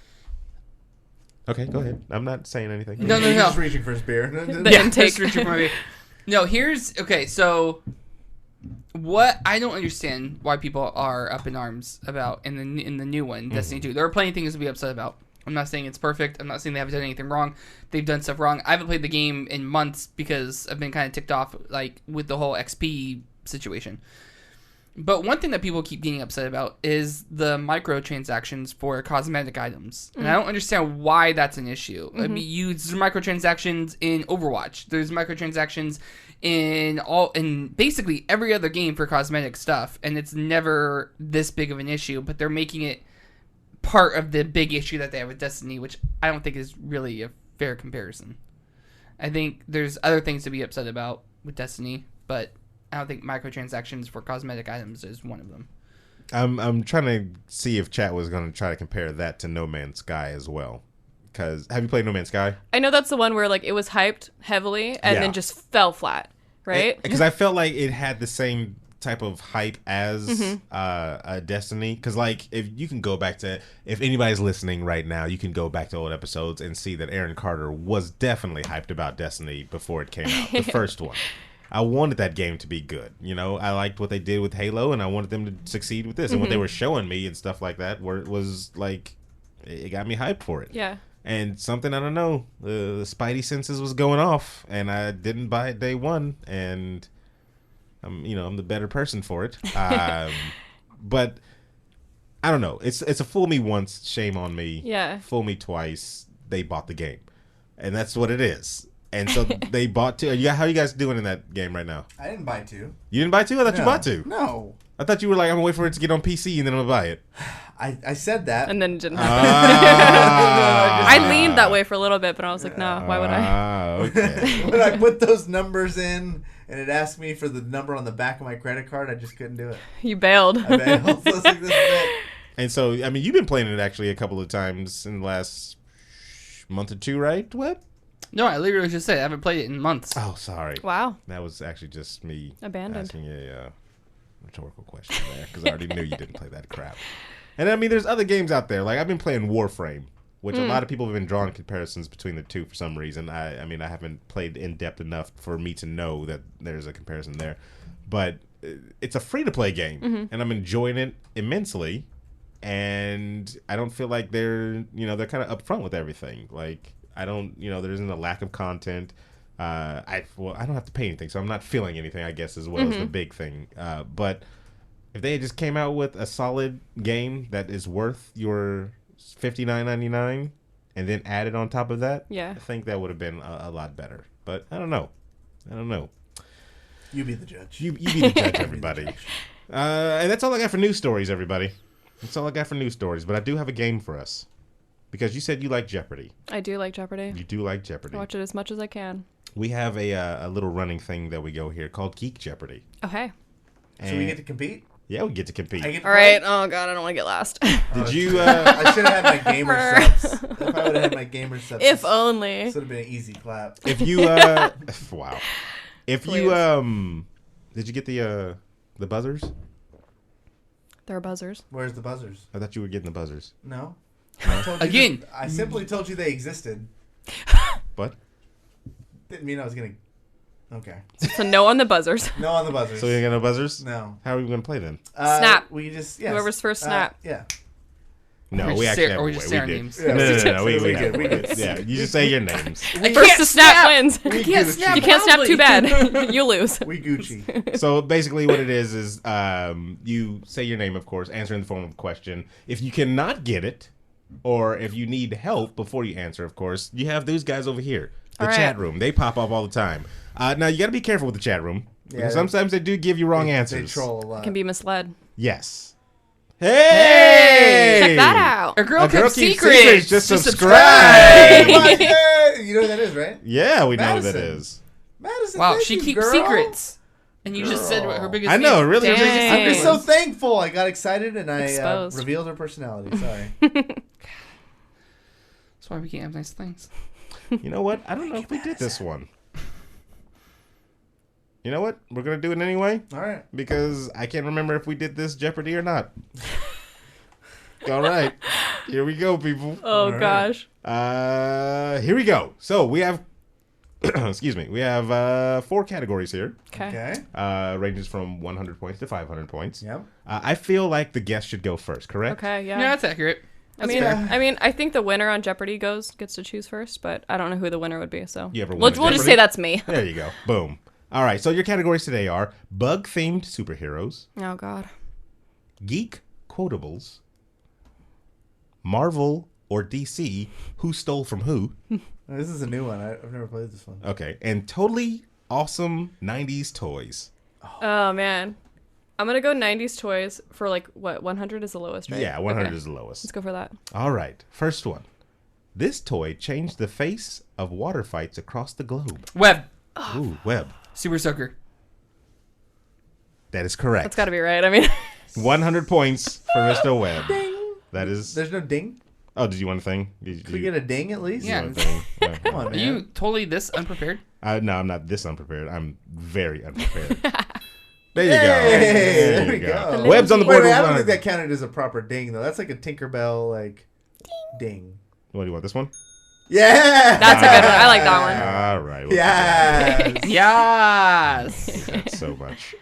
Okay, go ahead. I'm not saying anything. No. He's just reaching for his beer. The intake. that's Richard Murray. No, so what I don't understand why people are up in arms about in the new one, Destiny 2. There are plenty of things to be upset about. I'm not saying it's perfect. I'm not saying they haven't done anything wrong. They've done stuff wrong. I haven't played the game in months because I've been kind of ticked off, like, with the whole XP situation. But one thing that people keep getting upset about is the microtransactions for cosmetic items. And I don't understand why that's an issue. I mean, there's microtransactions in Overwatch. There's microtransactions in basically every other game for cosmetic stuff. And it's never this big of an issue. But they're making it part of the big issue that they have with Destiny, which I don't think is really a fair comparison. I think there's other things to be upset about with Destiny, but I don't think microtransactions for cosmetic items is one of them. I'm trying to see if chat was going to try to compare that to No Man's Sky as well. Because have you played No Man's Sky? I know that's the one where like it was hyped heavily and then just fell flat, right? Because I felt like it had the same type of hype as Destiny. Because like if you can go back to, if anybody's listening right now, you can go back to old episodes and see that Aaron Carter was definitely hyped about Destiny before it came out, the first one. I wanted that game to be good. You know, I liked what they did with Halo, and I wanted them to succeed with this. And what they were showing me and stuff like that, where it was like, it got me hyped for it. Yeah. And something, I don't know, the Spidey senses was going off, and I didn't buy it day one, and I'm the better person for it. But I don't know. It's a fool me once, shame on me. Yeah. Fool me twice, they bought the game, and that's what it is. And so they bought 2. How are you guys doing in that game right now? I didn't buy 2. You didn't buy 2? I thought you bought 2. No. I thought you were like, I'm going to wait for it to get on PC and then I'm going to buy it. I said that. And then it didn't happen. I leaned that way for a little bit, but I was like, no, why would I? Okay. When I put those numbers in and it asked me for the number on the back of my credit card, I just couldn't do it. You bailed. I bailed. So I was like, this is it. And so, I mean, you've been playing it actually a couple of times in the last month or 2, right, Webb? No, I literally just said I haven't played it in months. Oh, sorry. Wow. That was actually just me Abandoned. asking a rhetorical question there because I already knew you didn't play that crap. And I mean, there's other games out there. Like I've been playing Warframe, which a lot of people have been drawing comparisons between the two for some reason. I mean, I haven't played in depth enough for me to know that there's a comparison there. But it's a free-to-play game, and I'm enjoying it immensely. And I don't feel like they're kind of upfront with everything. Like I don't, there isn't a lack of content. I don't have to pay anything, so I'm not feeling anything, I guess, as well as the big thing. But if they just came out with a solid game that is worth your $59.99 and then added on top of that, I think that would have been a lot better. But I don't know. You be the judge. You be the judge, everybody. And that's all I got for news stories, everybody. That's all I got for news stories. But I do have a game for us. Because you said you like Jeopardy. I do like Jeopardy. You do like Jeopardy. I watch it as much as I can. We have a little running thing that we go here called Geek Jeopardy. Okay. So we get to compete? Yeah, we get to compete. All right. Oh, God, I don't want to get last. Did you... I should have had my gamer subs. If I would have had my gamer subs. If only. This would have been an easy clap. If you... wow. If Please. you... Did you get the buzzers? There are buzzers. Where's the buzzers? I thought you were getting the buzzers. No. Again. I simply told you they existed. What? Didn't mean I was going to... Okay. So no on the buzzers. No on the buzzers. So you ain't got no buzzers? No. How are we going to play then? Snap. We just... Yes. Whoever's first snap. Yeah. No, Or we just actually say- have or a just way. say our We did. names. No. We good. good. Yeah, you just say your names. First to snap wins. We can't snap. You can't snap loudly. too bad. You lose. We Gucci. So basically what it is you say your name, of course, answer in the form of a question. If you cannot get it, or if you need help before you answer, of course, you have these guys over here. The All right. chat room. They pop up all the time. Now, you got to be careful with the chat room. Yeah, Because sometimes they do give you wrong answers. They troll a lot. Can be misled. Yes. Hey! Check that out. A girl keeps keeps secrets. Just subscribe. You know who that is, right? Yeah, we know who that Madison. is. Madison, Wow, thank she you, keeps girl. secrets. And you just said what her biggest I know, fear- really. Dang. Biggest I'm just so secret. thankful. I got excited and I Exposed. revealed her personality. Sorry. That's why we can't have nice things. You know what? I don't know if we did this one. You know what? We're going to do it anyway. All right. Because I can't remember if we did this Jeopardy or not. All right. Here we go, people. Oh, right. gosh. Here we go. So we have, excuse me, we have 4 categories here. Okay. Okay. Ranges from 100 points to 500 points. Yep. I feel like the guest should go first, correct? Okay, yeah. Yeah, that's accurate. I mean, I think the winner on Jeopardy gets to choose first, but I don't know who the winner would be, so. You ever We'll won just Jeopardy? say that's me. There you go. Boom. All right. So your categories today are bug-themed superheroes, Oh, God. geek quotables, Marvel or DC, who stole from who. This is a new one. I've never played this one. Okay. And totally awesome 90s toys. Oh, man. I'm going to go 90s toys for, like, what, 100 is the lowest, right? Yeah, 100 Okay. is the lowest. Let's go for that. All right. First one. This toy changed the face of water fights across the globe. Webb. Ooh, Webb. Super Soaker. That is correct. That's got to be right. I mean, 100 points for Mr. Webb. That is... There's no ding? Oh, did you want a thing? Can we get a ding at least? Yeah. You want a thing? Yeah. Come on, Are man. you totally this unprepared? No, I'm not this unprepared. I'm very unprepared. There you Hey, go. there we go. Webb's on the board. Wait, with I don't 100. think that counted as a proper ding, though. That's like a Tinkerbell, like, ding. What do you want? This one? Yeah! that's a good one. I like that All right. Yes! Yes. That's so much.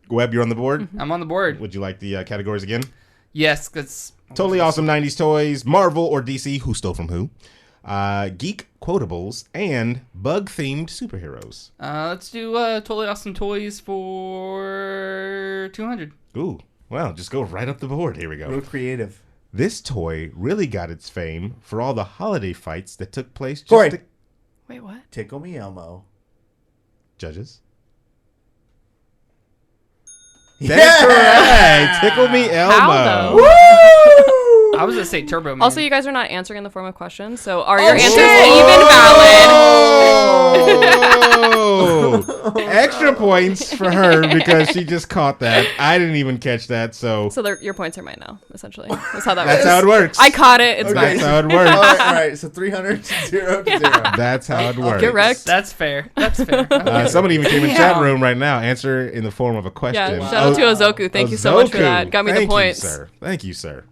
Webb, you're on the board. I'm on the board. Would you like the categories again? Yes, because Totally awesome 90s toys, Marvel or DC, who stole from who? Geek quotables, and bug-themed superheroes. let's do totally awesome toys for 200. Ooh, well, just go right up the board. Here we Real go. creative. This toy really got its fame for all the holiday fights that took place. Cory. Wait, what? Tickle Me Elmo. Judges. That's correct. Tickle Me Elmo. How, though? Woo! I was gonna say Turbo Man. Also, you guys are not answering in the form of questions, so are your answers even valid? Oh! Extra points for her because she just caught that. I didn't even catch that, so Your points are mine now, essentially. That's how that that's works. how it works. I caught it. It's That's mine. how it works. All right. So 300 to 0 to 0. That's how it works. Get wrecked. That's fair. That's fair. Somebody even came in chat room right now. Answer in the form of a question. Yeah, shout out to Ozoku. Thank you so much for that. Got me the points. Thank you, sir.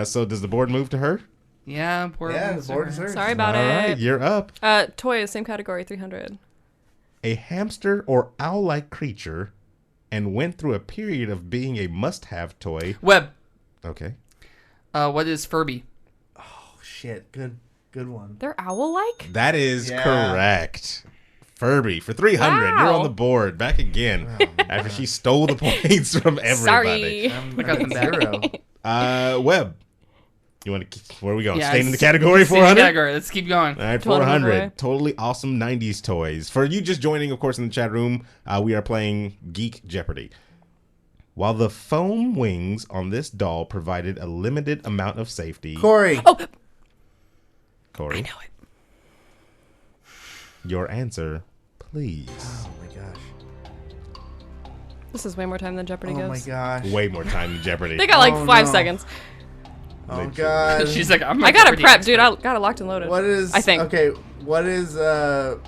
So does the board move to her? Yeah, poor The board is hers. Sorry about All it. right, you're up. Toy, same category, 300. A hamster or owl-like creature and went through a period of being a must-have toy. Webb. Okay. What is Furby? Oh, shit. Good one. They're owl-like? That is correct. Furby for 300. Wow. You're on the board. Back again. After she stole the points from everybody. Sorry. I got them back. 0. Webb. You want to? Where are we going? Yeah, Staying in the stay category in the 400. category. Let's keep going. All right, 400. 400. Totally awesome 90s toys. For you just joining, of course, in the chat room, we are playing Geek Jeopardy. While the foam wings on this doll provided a limited amount of safety. Cory. Oh, Cory. I know it. Your answer, please. Oh, my gosh. This is way more time than Jeopardy Oh, goes. my gosh. Way more time than Jeopardy. They got like Oh, 5 no. seconds. Oh, God. She's like, I'm. I got it Jeopardy prepped, dude. expert. I got it locked and loaded. What is... I think. Okay, what is the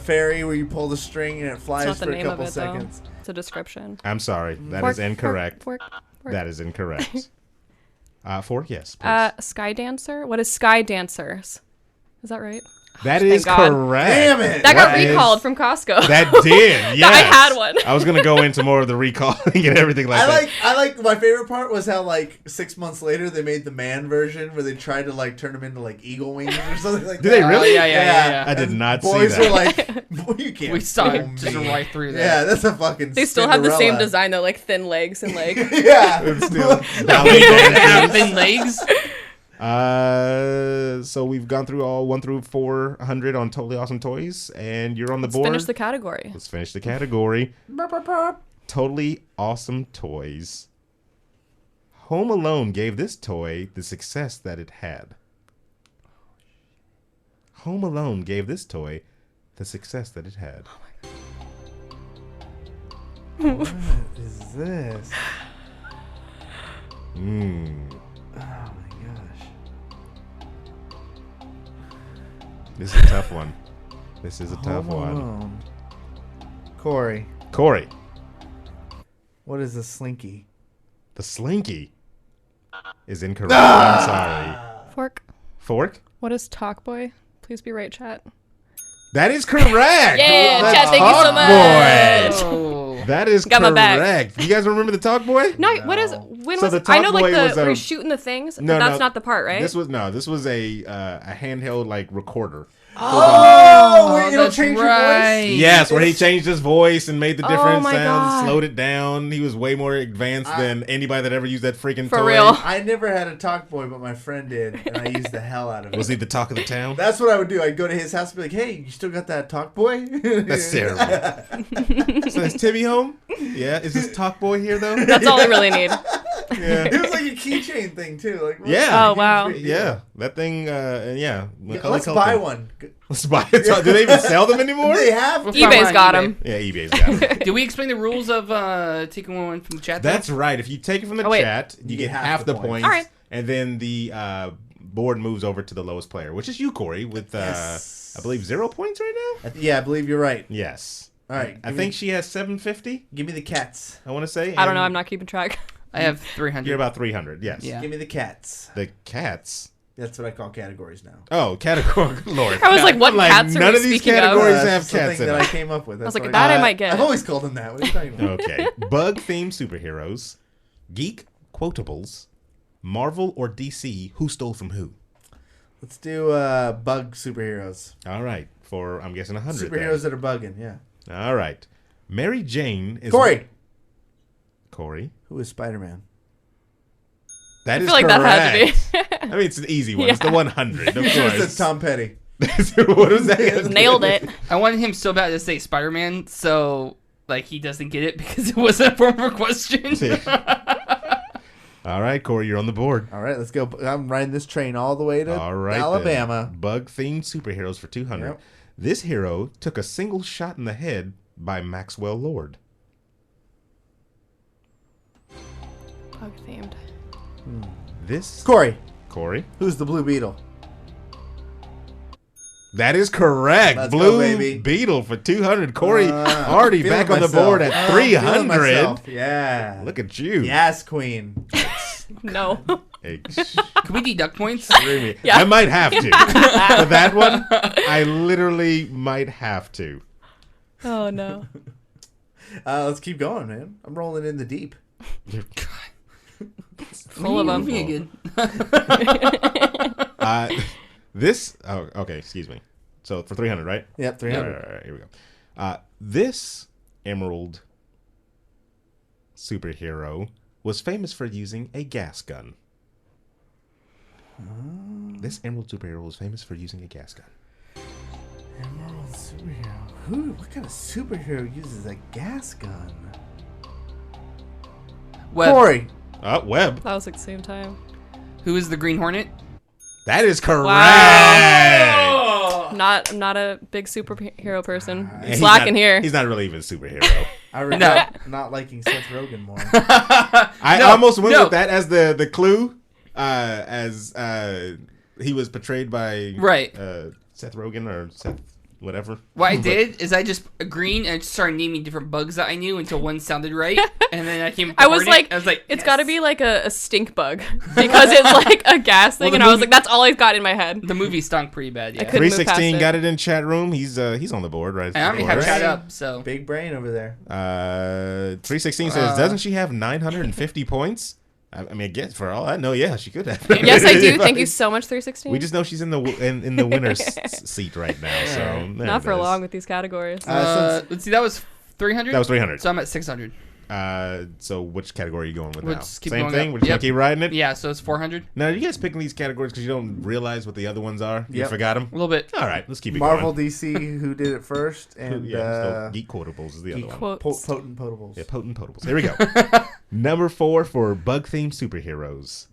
fairy where you pull the string and it It's flies not the for a name of couple it, seconds? though. It's a description. I'm sorry. That Fork, is incorrect. Fork. That is incorrect. Fork, yes, please. Sky Dancer? What is Sky Dancers? Is that right? That thank is God. correct. Damn it. That got is- recalled from Costco. That did, yes. I had one. I was going to go into more of the recalling and everything like that. I like my favorite part was how like 6 months later they made the man version where they tried to like turn him into like eagle wings or something like that. Did they really? Yeah. I did And not see boys that. were like, "Boy, you can't." We saw fool it just me." right through that. Yeah, that's a fucking. They still have the same Cinderella. design though, like thin legs and like. Yeah. It's still They don't have thin legs. So we've gone through all 1 through 400 on Totally Awesome Toys, and you're on the Let's board. finish the category. Let's finish the category. Totally Awesome Toys. Home Alone gave this toy the success that it had. Home Alone gave this toy the success that it had. What is this? Oh my gosh. This is a tough one. This is a tough Home one. Alone. Cory, Cory, what is a slinky? the Slinky is incorrect. I'm sorry. Fork. Fork? What is Talk Boy? Please be right, chat. That is correct. Yeah, The chat, thank you so Talk much. Boy. Oh. That is Got my back. correct. You guys remember the Talk Boy? No, what is when So was the I Talk know Boy like the was where a- you're shooting the things, No, but that's no. not the part, right? This was a handheld like recorder. Oh, wait, it'll that's change right. your voice? Yes, where he changed his voice and made the different my sounds, God. slowed it down. He was way more advanced than anybody that ever used that freaking For toy. real. I never had a talk boy, but my friend did, and I used the hell out of it. Was he the talk of the town? That's what I would do. I'd go to his house and be like, "Hey, you still got that talk boy?" That's terrible. So is Timmy home? Yeah. Is this talk boy here though? That's all I really need. Yeah. It was like a keychain thing too. Like Yeah. Oh, wow. Yeah. That thing. Yeah. Yeah, Macaulay let's Culkin. buy one. Let's buy it. Do they even sell them anymore? They have. We'll find eBay's one on got eBay. him. Yeah, eBay's got them. Did we explain the rules of taking one from the chat? though? That's right. If you take it from the Oh, wait. chat, you get half the points. All right. And then the board moves over to the lowest player, which is you, Cory, with Yes. I believe 0 points right now. Yeah, I believe you're right. Yes. All right, I give think me- she has 750. Give me the cats. I want to say. I don't know. and I'm not keeping track. I have 300. You're about 300. Yes. Yeah. Give me the cats. The cats. That's what I call categories now. Oh, category. Lord. I was like, what Like, cats are none we of these speaking categories of? have something cats in that it. I came up with. I was That's like, what that I might get. I've always called them that. What are you talking about? Okay. Bug-themed superheroes, geek quotables, Marvel or DC. Who stole from who? Let's do bug superheroes. All right. For I'm guessing 100. Superheroes that are bugging. Yeah. All right. Mary Jane is Cory. Cory. Who is Spider-Man? That is feel like correct. that had to be. I mean, it's an easy one. It's the 100, of Sure, course. it's Tom Petty. What was that? Nailed it. I wanted him so bad to say Spider-Man, so like he doesn't get it because it wasn't a former question. All right, Corey, you're on the board. All right, let's go. I'm riding this train all the way to All right, Alabama. Bug-themed superheroes for 200. Yep. This hero took a single shot in the head by Maxwell Lord. Bug themed. This Corey, Corey. who's the Blue Beetle? That is correct. Let's Blue go, baby. Beetle for 200. Corey already Feeling back on the myself. board at Feeling 300. myself. Yeah. Look at you. Yes, Queen. No. Hey, Can we deduct points? screw me. Yeah. I might have to. For that one, I literally might have to. Oh no. Let's keep going, man. I'm rolling in the deep. Full of them. Me again. Oh, okay, excuse me. So for 300, right? Yep, 300. All right, here we go. This Emerald superhero was famous for using a gas gun. This Emerald superhero was famous for using a gas gun. Emerald superhero. What kind of superhero uses a gas gun? Webb. Corey. Webb. That was at the same time. Who is the Green Hornet? That is correct. Wow. Not a big superhero person. He's Slacking not- here. He's not really even a superhero. I regret not liking Seth Rogen more. I almost went with that as the clue, as he was portrayed by Seth Rogen or Seth whatever. What I did is I just green and started naming different bugs that I knew until one sounded right, and then I came. I was like, it's yes. Got to be like a stink bug because it's like a gas thing, and I was like, that's all I've got in my head. The movie stunk pretty bad. Yeah, 316 got it in chat room. He's on the board, right? I already have chat up, so big brain over there. 316 says, doesn't she have 950 points? I mean, I guess for all I know, yeah, she could have. Yes, I do. Thank you so much, 316. We just know she's in the winner's seat right now. So not for long with these categories. Let's see, that was 300. That was 300. So I'm at 600. So which category are you going with now? Same thing? We're just going to keep riding it? Yeah, so it's 400. Now, are you guys picking these categories because you don't realize what the other ones are? You forgot them? A little bit. All right, let's keep it Marvel, going. DC, who did it first, and Geek Quotables is the other one. Potent Potables. Yeah, Potent Potables. Here we go. Number 4 for bug-themed superheroes.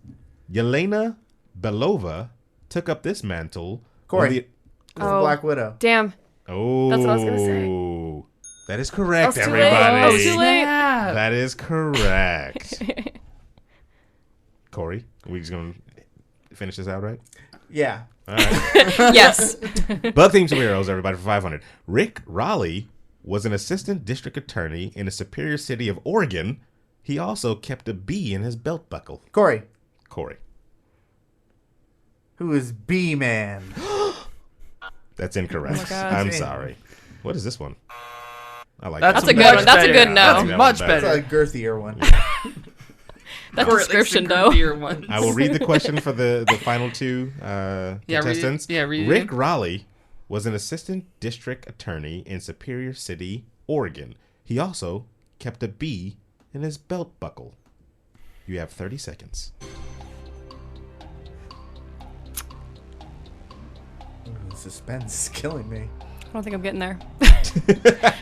Yelena Belova took up this mantle. Corey. Black Widow. Damn. Oh. That's what I was going to say. That is correct, Too everybody. late. Oh, too late. That is correct. Corey, are we just going to finish this out, right? Yeah. All right. Yes. Bug-themed superheroes, everybody, for 500. Rick Raleigh was an assistant district attorney in the Superior City of Oregon. He also kept a bee in his belt buckle. Corey. Who is B-Man? That's incorrect. Oh my God. I'm sorry. What is this one? I like That's that a good one. That's a good no. That's much better. That's a girthier one. That description, though. I will read the question for the final two contestants. Read it. Rick Raleigh was an assistant district attorney in Superior City, Oregon. He also kept a bee in his belt buckle. You have 30 seconds. Suspense is killing me. I don't think I'm getting there.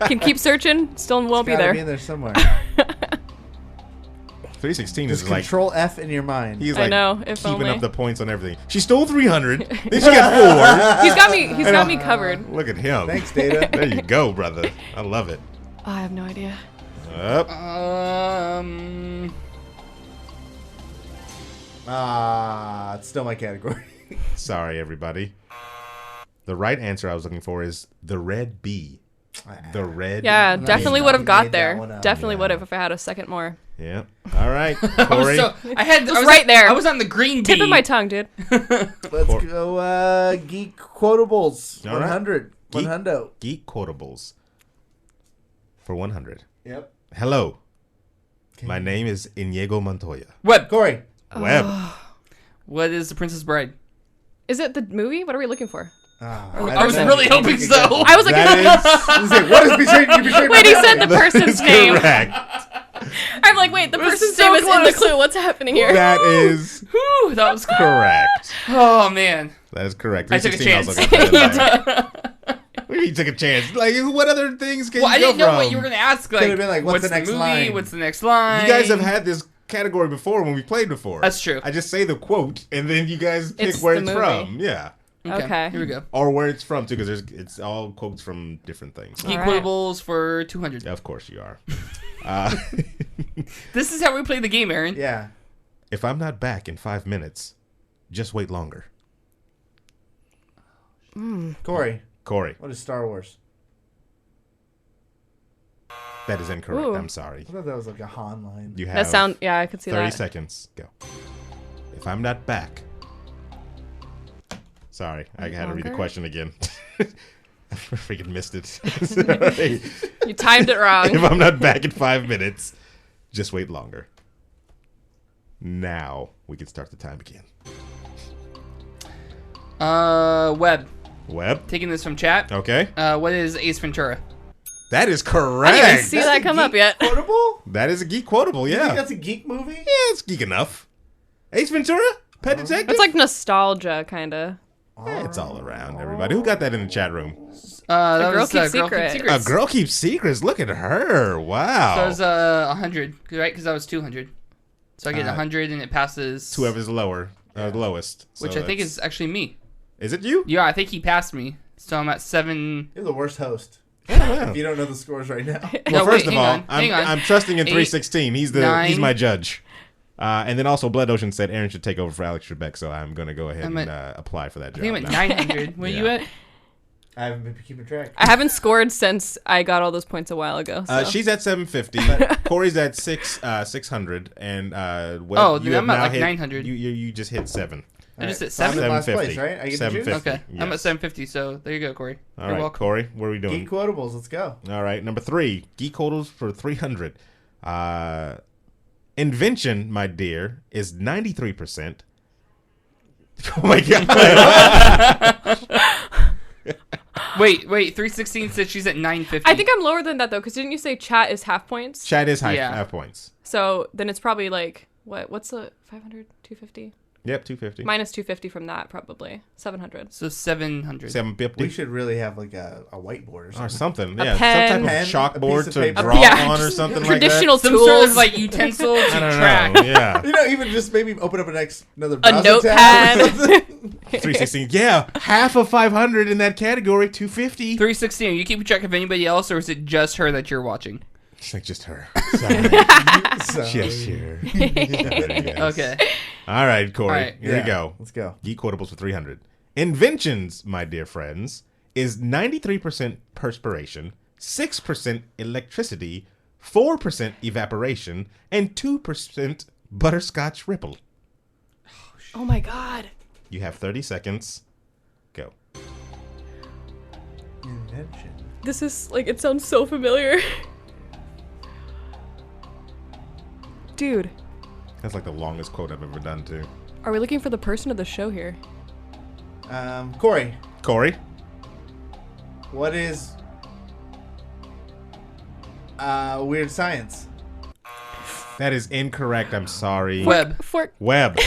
Can keep searching. Still won't be there. Be in there somewhere. 316 Just is like control F in your mind. He's like I know, if keeping only. up the points on everything. She stole 300. Then she got 4. He's got me covered. Look at him. Thanks, Data. There you go, brother. I love it. Oh, I have no idea. It's still my category. Sorry, everybody. The right answer I was looking for is the red bee. The red. Yeah, bee. definitely would have got made that there. one up. Definitely would have if I had a second more. Yeah. All right, Corey. I was right there. I was on the green bee. Tip of my tongue, dude. Let's go Geek Quotables. All right. 100. Geek- 100. Geek Quotables for 100. Yep. Hello. My name is Inigo Montoya. Webb. Corey. Webb. What is The Princess Bride? Is it the movie? What are we looking for? I was really hoping so. I was like, That is What is betrayed? You betrayed wait, my he family. said the person's name. correct. I'm like, wait, the person's so name is in the close. clue. What's happening here? That is Whew, that was correct. Oh man. That is correct. I took a 316 chance. also got that. What do you mean you took a chance? Like, what other things can Well, you I go didn't know from? what you were gonna ask. Like, Could've been like, what's the next movie? line? What's the next line? You guys have had this category before when we played before. That's true. I just say the quote, and then you guys pick It's where the it's movie. from. Yeah. Okay. Here we go. Or where it's from, too, because it's all quotes from different things. Geek All right. quotables for 200. Of course you are. This is how we play the game, Aaron. Yeah. If I'm not back in 5 minutes, just wait longer. Cory, Cory, what is Star Wars? that is incorrect. Ooh. I'm sorry. I thought that was like a Han line. You have That sound. Yeah, I could see 30 that. seconds. Go. If I'm not back. Sorry, I had to read the Longer? question again. I freaking missed it. Sorry. You timed it If wrong. I'm not back in 5 minutes, just wait longer. Now we can start the time again. Webb. Webb. Taking this from chat. Okay. What is Ace Ventura? That is I didn't even correct. see that come up yet. Quotable? That is a geek quotable, You think yeah. that's a geek movie? Yeah, it's geek enough. Ace Ventura? Pet Detective? It's like nostalgia, kind of. Eh, it's all around, everybody. Who got that in the chat room? That Girl was Keeps Girl Secret. Keeps A Secrets. girl keeps secrets. Look at her. Wow. So it was 100, right? Because that was 200. So I get 100 and it passes. Whoever's lower, lowest. Which So I think that's- is actually me. Is it you? Yeah, I think he passed me. So I'm at 7. You're the worst host. Yeah. If you don't know the scores right now. Well, No, first wait, of all, hang on. I'm trusting in 8, 316. He's 9. my judge. And then also, Blood Ocean said Aaron should take over for Alex Trebek, so I'm going to go ahead I'm and at- apply for that I job. think I'm at now. 900. Where you Yeah. at? I haven't been keeping track. I haven't scored since I got all those points a while ago. So. She's at 750. Corey's at 600, and Oh, you then have I'm at now like hit- 900. You just hit 7. I just hit So I'm 7. in last 750. place, right? I get to choose? 750. Okay, I'm at Yes. 750. So there you go, Corey. All You're right, welcome. Corey, what are we doing? Geek quotables, let's go. All right, number 3, geek quotables for 300. Invention, my dear, is 93%. Oh my god! Wait. 316 said she's at 950. I think I'm lower than that though, because didn't you say chat is half points? Chat is Yeah. half points. So then it's probably like what's the 500, 250? Yep, 250. Minus 250 from that, probably 700. so 700. 750. We should really have like a whiteboard or Or something. something. A Yeah, pen. some Pen, type a of chalkboard piece of to paper. draw Yeah, on or just something traditional Some tools. sort of like utensil to like that. I track. don't know. Yeah. You know, even just maybe open up another A browser tab or notepad. something. 316. Yeah, half of 500 in that category, 250. 316. Are you keeping track of anybody else, or is it just her that you're watching? It's like just her. Sorry. Just her. Yes. Okay. All right, Corey. All right. Here Yeah, we go. Let's go. Geek quotables for 300. Inventions, my dear friends, is 93% perspiration, 6% electricity, 4% evaporation, and 2% butterscotch ripple. Oh my god. You have 30 seconds. Go. Invention. This is like, it sounds so familiar. Dude, That's like the longest quote I've ever done, too. are we looking for the person of the show here? Cory, Corey? what is weird science? That is incorrect. I'm sorry. Webb. Fork. Webb.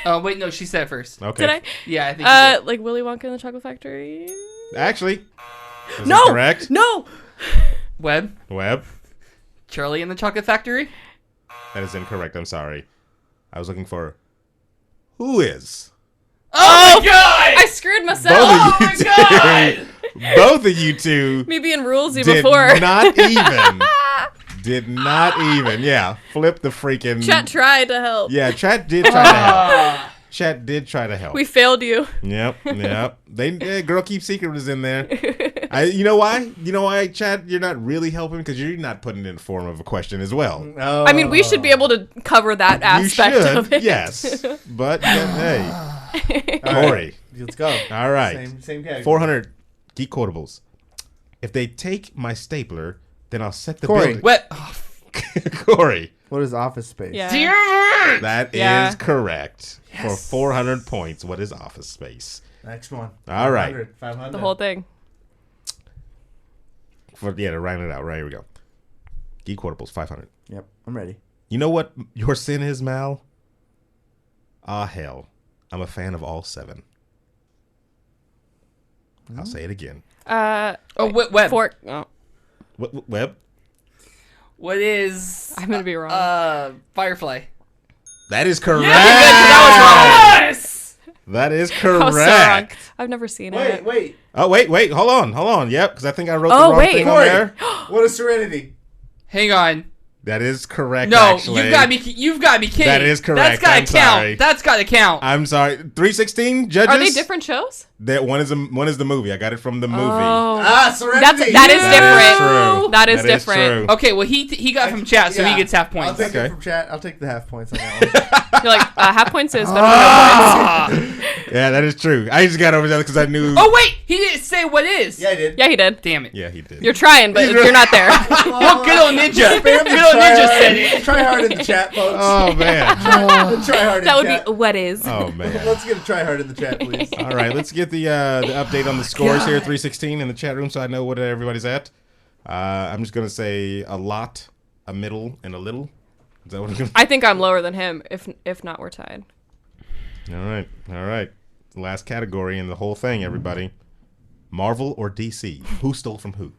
Oh, wait, no, she said it first. Okay. Did I? Yeah, I think you did. Like Willy Wonka and the Chocolate Factory? Actually, is No! correct. No! Webb. Webb. Charlie and the Chocolate Factory? That is incorrect. I'm sorry. I was looking for who is. Oh, my god! I screwed myself! Both of you two. Both of you two Me being rulesy did before. not even. Did not even. Yeah. Flip the freaking. Chat tried to help. Yeah, chat did try to help. Chat did try to help. We failed you. Yep. Girl Keep Secret was in there. You know why? You know why, Chad? You're not really helping because you're not putting it in form of a question as well. Oh. I mean, we should be able to cover that aspect You should, of it. yes. But hey, Corey. Let's go. All right. Same category. 400 geek quotables. If they take my stapler, then I'll set the Corey. building. What? Oh, Corey. What is Office Space? Yeah. damn it! That is Yeah. correct. For 400 points. What is Office Space? Next one. All right. 500. The whole thing. To round it out. Right, here we go. Geek quotables, 500. Yep, I'm ready. You know what your sin is, Mal? Ah, hell. I'm a fan of all 7. I'll say it again. Webb. Fork. Oh, Webb? What is... I'm going to be wrong. Firefly. That is correct. Yes! That is I was so wrong. correct. I've never seen it. Wait. Oh, wait. Hold on. Yep, because I think I wrote the wrong thing on there. What is Serenity? Hang on. That is correct, No, actually. you've got me kidding. That is correct. That's gotta I'm count. sorry. That's gotta count. I'm sorry. 316 judges? Are they different shows? That one is the movie. I got it from the movie. Oh. Serenity. That is different. True. That is different. Okay, well he got from chat, so he gets half points. I'll take Okay. it from chat. I'll take the half points on that one. You're like, half points is better than no points. Yeah, that is true. I just got over that because I knew. Oh wait, he didn't say what is. Yeah, I did. Yeah, he did. Damn it. Yeah, he did. You're trying, but you're not there. Well, good old ninja. Good old ninja said it. Try hard in the chat, folks. Oh, man. Try hard in That the would chat. be what is. Oh, man. Let's get a try hard in the chat, please. All right, let's get the update on the scores here, 316 in the chat room, so I know what everybody's at. I'm just going to say a lot, a middle, and a little. Is that what I'm going to I think I'm lower than him. If not, we're tied. All right. Last category in the whole thing, everybody. Marvel or DC? Who stole from who?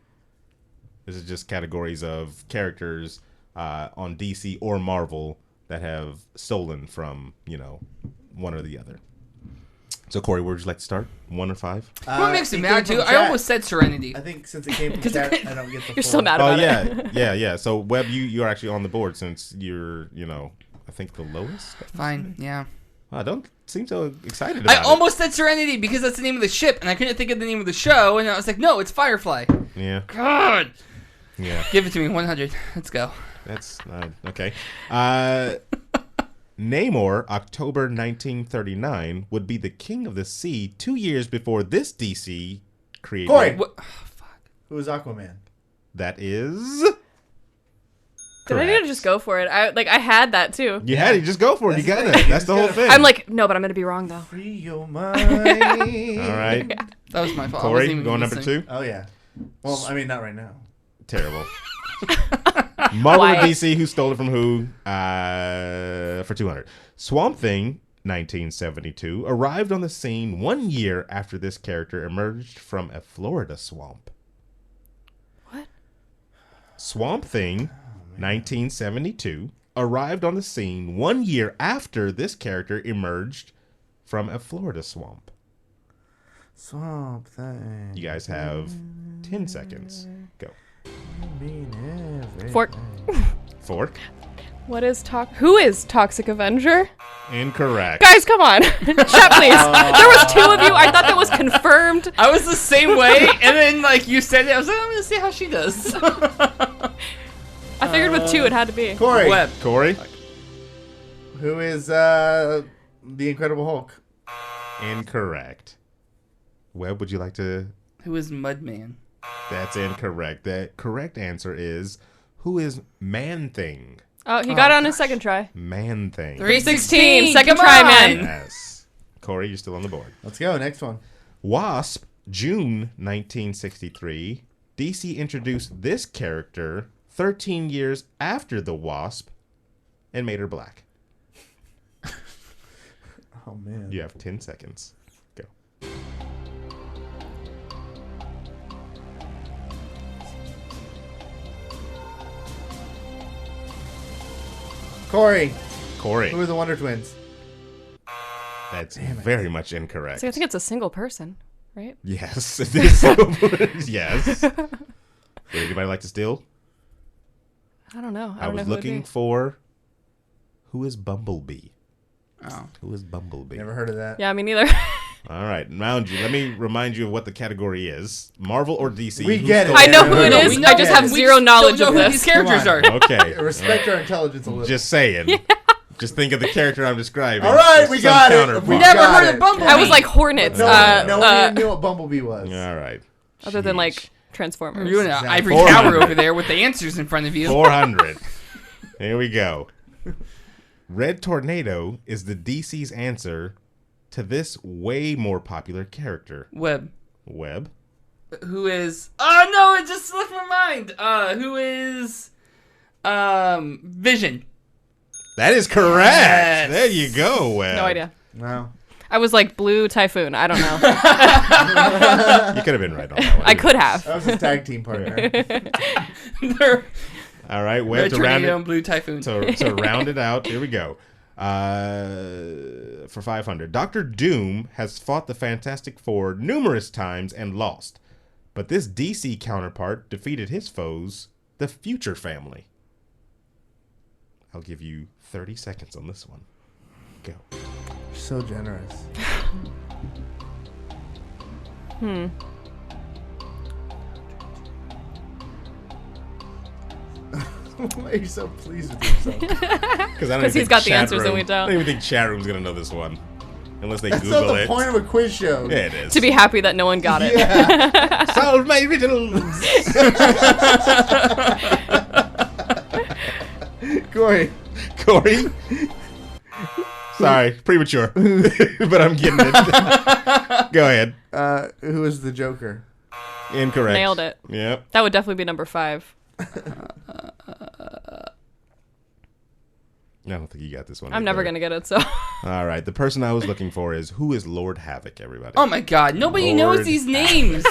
This is just categories of characters on DC or Marvel that have stolen from, one or the other. So, Corey, where would you like to start? 1 or 5? What makes me mad, too? I almost said Serenity. I think since it came from chat, I don't get the You're still mad Oh, about it. yeah. So, Webb, you're actually on the board since you're, I think the lowest. Fine, yeah. I don't seem so excited about I almost said Serenity because that's the name of the ship, and I couldn't think of the name of the show, and I was like, no, it's Firefly. it. Yeah. God. Yeah. Give it to me, 100. Let's go. That's okay. Namor, October 1939, would be the king of the sea 2 years before this DC created. Corey. What? Oh, fuck. Who is Aquaman? That is. Did I need to just go for it? I had that too. You had it. Just go for it. You got it. That's the whole thing. I'm like, no, but I'm gonna be wrong though. Free your mind. All right. That was my fault. I wasn't Corey, even going number listening. 2. Oh, yeah. Well, I mean, not right now. Terrible. Marvel or Why? DC, who stole it from who? For 200. Swamp Thing, 1972, arrived on the scene 1 year after this character emerged from a Florida swamp. What? Swamp Thing, 1972, arrived on the scene 1 year after this character emerged from a Florida swamp. Swamp Thing. You guys have 10 seconds. Go. Fork. Fork. Who is Toxic Avenger? Incorrect. Guys, come on. Chat, please. There was 2 of you. I thought that was confirmed. I was the same way, and then you said it. I was like, I'm gonna see how she does. I figured with 2 it had to be. Corey. Webb. Corey. Who is the Incredible Hulk? Incorrect. Webb, would you like to? Who is Mudman? That's incorrect. The correct answer is, who is Man-Thing? Oh, he got it on his second try. Man-Thing. 316. Second Come try, on. man. Yes. Corey, you're still on the board. Let's go. Next one. Wasp, June 1963. DC introduced this character 13 years after the Wasp and made her black. Oh, man. You have 10 seconds. Go. Corey. Corey. Who are the Wonder Twins? That's very much incorrect. See, I think it's a single person, right? Yes. It is. Yes. Would anybody like to steal? I don't know. I don't know was who it would looking be. for who is Bumblebee? Oh. Who is Bumblebee? Never heard of that. Yeah, me neither. All right, let me remind you of what the category is: Marvel or DC. We Who get it. stole I know from who it who? is. I just have We zero just knowledge don't know of who this. these characters Come are. on. Okay, Respect our intelligence a little. just saying. Just think of the character I'm describing. All right, There's we some got it. counterpart. We Never got heard it. of Bumblebee. I was like Hornets. No one even knew what Bumblebee was. All right. Other than Sheesh. like Transformers. You're doing an ivory 400. tower over there with the answers in front of you. 400. Here we go. Red Tornado is the DC's answer to this way more popular character. Webb. Webb. Who is... Oh, no, it just left my mind. Who is... Vision. That is correct. Yes. There you go, Webb. No idea. No. I was like Blue Typhoon. I don't know. You could have been right on that one. I could have. That was his tag team partner. All right, Webb, to round it, Blue Typhoon. to round it out, here we go. For 500, Dr. Doom has fought the Fantastic Four numerous times and lost, but this DC counterpart defeated his foes, the Future Family. I'll give you 30 seconds on this one. Go. So generous. Why are you so pleased with yourself? Because he's got the answers and we don't. I don't even think chat room's going to know this one. Unless they That's Google not the it. point of a quiz show. Yeah, it is. To be happy that no one got it. Yeah. Solve my riddles. Cory? Sorry, premature. But I'm getting it. Go ahead. Who is the Joker? Incorrect. Nailed it. Yep. That would definitely be number 5. I don't think you got this one. I'm never going to get it, so. All right. The person I was looking for is, who is Lord Havoc, everybody? Oh, my God. Nobody knows these names.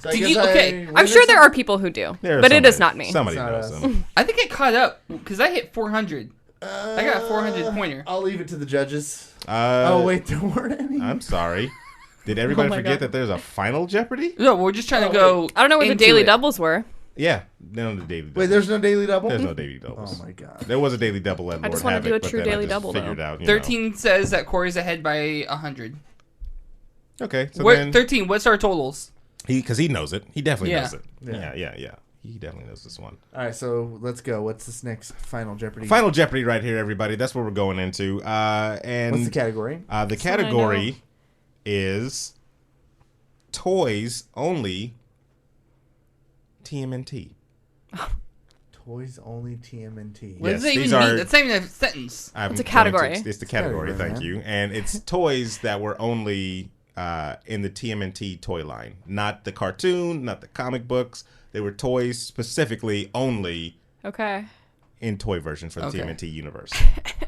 So I'm sure there are people who do, but it is not me. Somebody knows them. I think I caught up because I hit 400. I got a 400 pointer. I'll leave it to the judges. Oh, wait, there weren't any. I'm sorry. Did everybody forget that there's a final Jeopardy? No, we're just trying to go. I don't know where the daily doubles were. Yeah, no, the daily double. Wait, there's no daily double? There's no daily doubles. Oh, my God. There was a daily double at Lord Havoc. I just want to do a true daily double, figured though. out, 13 says that Cory's ahead by 100. Okay, so then 13. What's our totals? Because he knows it. He definitely knows it. Yeah. Yeah. He definitely knows this one. All right, so let's go. What's this next Final Jeopardy? Final Jeopardy right here, everybody. That's what we're going into. And what's the category? The category is toys only TMNT. Toys only TMNT. What does that even mean? That's not even a sentence. It's a category. It's the category, thank you. And it's toys that were only in the TMNT toy line. Not the cartoon, not the comic books. They were toys specifically only in toy version for the TMNT universe.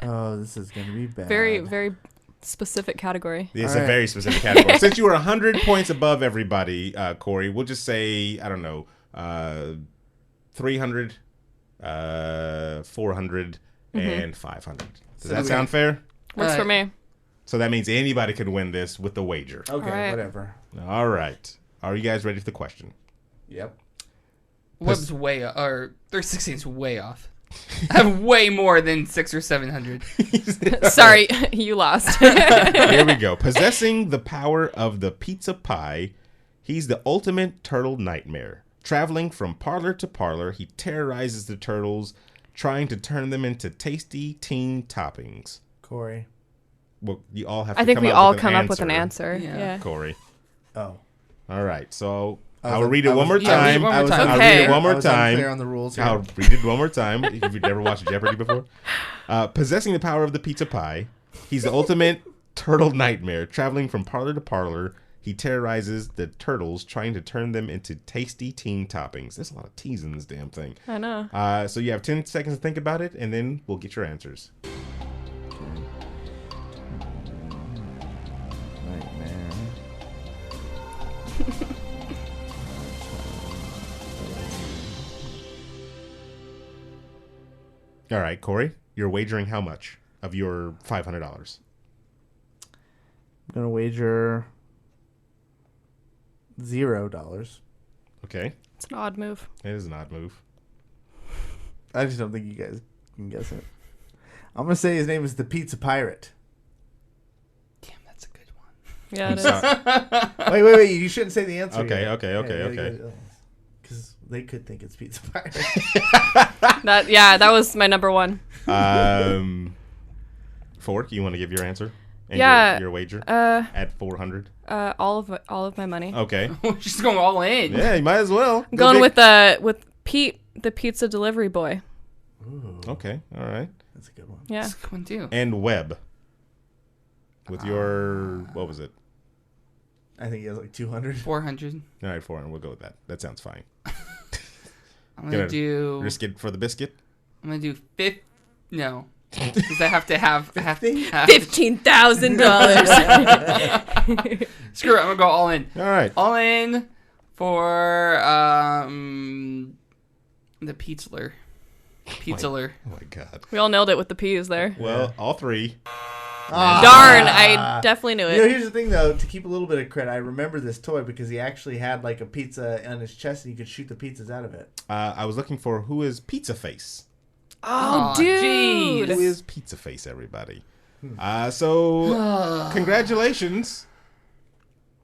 Oh, this is going to be bad. Very, very specific category. It's a very specific category. Since you were 100 points above everybody, Cory, we'll just say, I don't know, 300, 400, and 500. Does that sound fair? Works for me. So that means anybody could win this with the wager. Okay, whatever. All right. Are you guys ready for the question? Yep. Webb's way off, or 316 is way off. I have way more than 600 or 700. Sorry, you lost. Here we go. Possessing the power of the pizza pie, he's the ultimate turtle nightmare. Traveling from parlor to parlor, he terrorizes the turtles, trying to turn them into tasty teen toppings. Cory. Well, you all have to I think come we up all with come up with an answer. Yeah. Cory. Oh. All right. So I'll read it one more time. I'll read it one more time. Clear on the rules here. I'll read it one more time. If you've never watched Jeopardy before. Possessing the power of the pizza pie, he's the ultimate turtle nightmare. Traveling from parlor to parlor, he terrorizes the turtles, trying to turn them into tasty teen toppings. There's a lot of T's in this damn thing. I know. So you have 10 seconds to think about it, and then we'll get your answers. All right, Cory, you're wagering how much of your $500? I'm going to wager $0. Okay. It's an odd move. It is an odd move. I just don't think you guys can guess it. I'm going to say his name is the Pizza Pirate. Damn, that's a good one. Yeah, it is. Wait. You shouldn't say the answer Okay. Because they could think it's Pizza Pirate. That was my number one. Fork, you want to give your answer? And your wager at 400. All of my money. Okay. She's going all in. Yeah, you might as well. I'm going with Pete, the pizza delivery boy. Ooh. Okay, all right. That's a good one. Yeah. That's a good one too. And Webb. With your what was it? I think he has like 200. 400. All right, 400. We'll go with that. That sounds fine. I'm gonna do risk it for the biscuit. I'm gonna do 50. No. Because I have to have $15,000. Screw it, I'm gonna go all in. All right. All in for the Pizzaler. Pizzaler. Oh my god. We all nailed it with the P's there. Well, all three. Darn, I definitely knew it. Here's the thing, though. To keep a little bit of credit, I remember this toy because he actually had like a pizza on his chest, and you could shoot the pizzas out of it. I was looking for who is Pizza Face. Oh, dude. Who is Pizza Face, everybody? So, congratulations.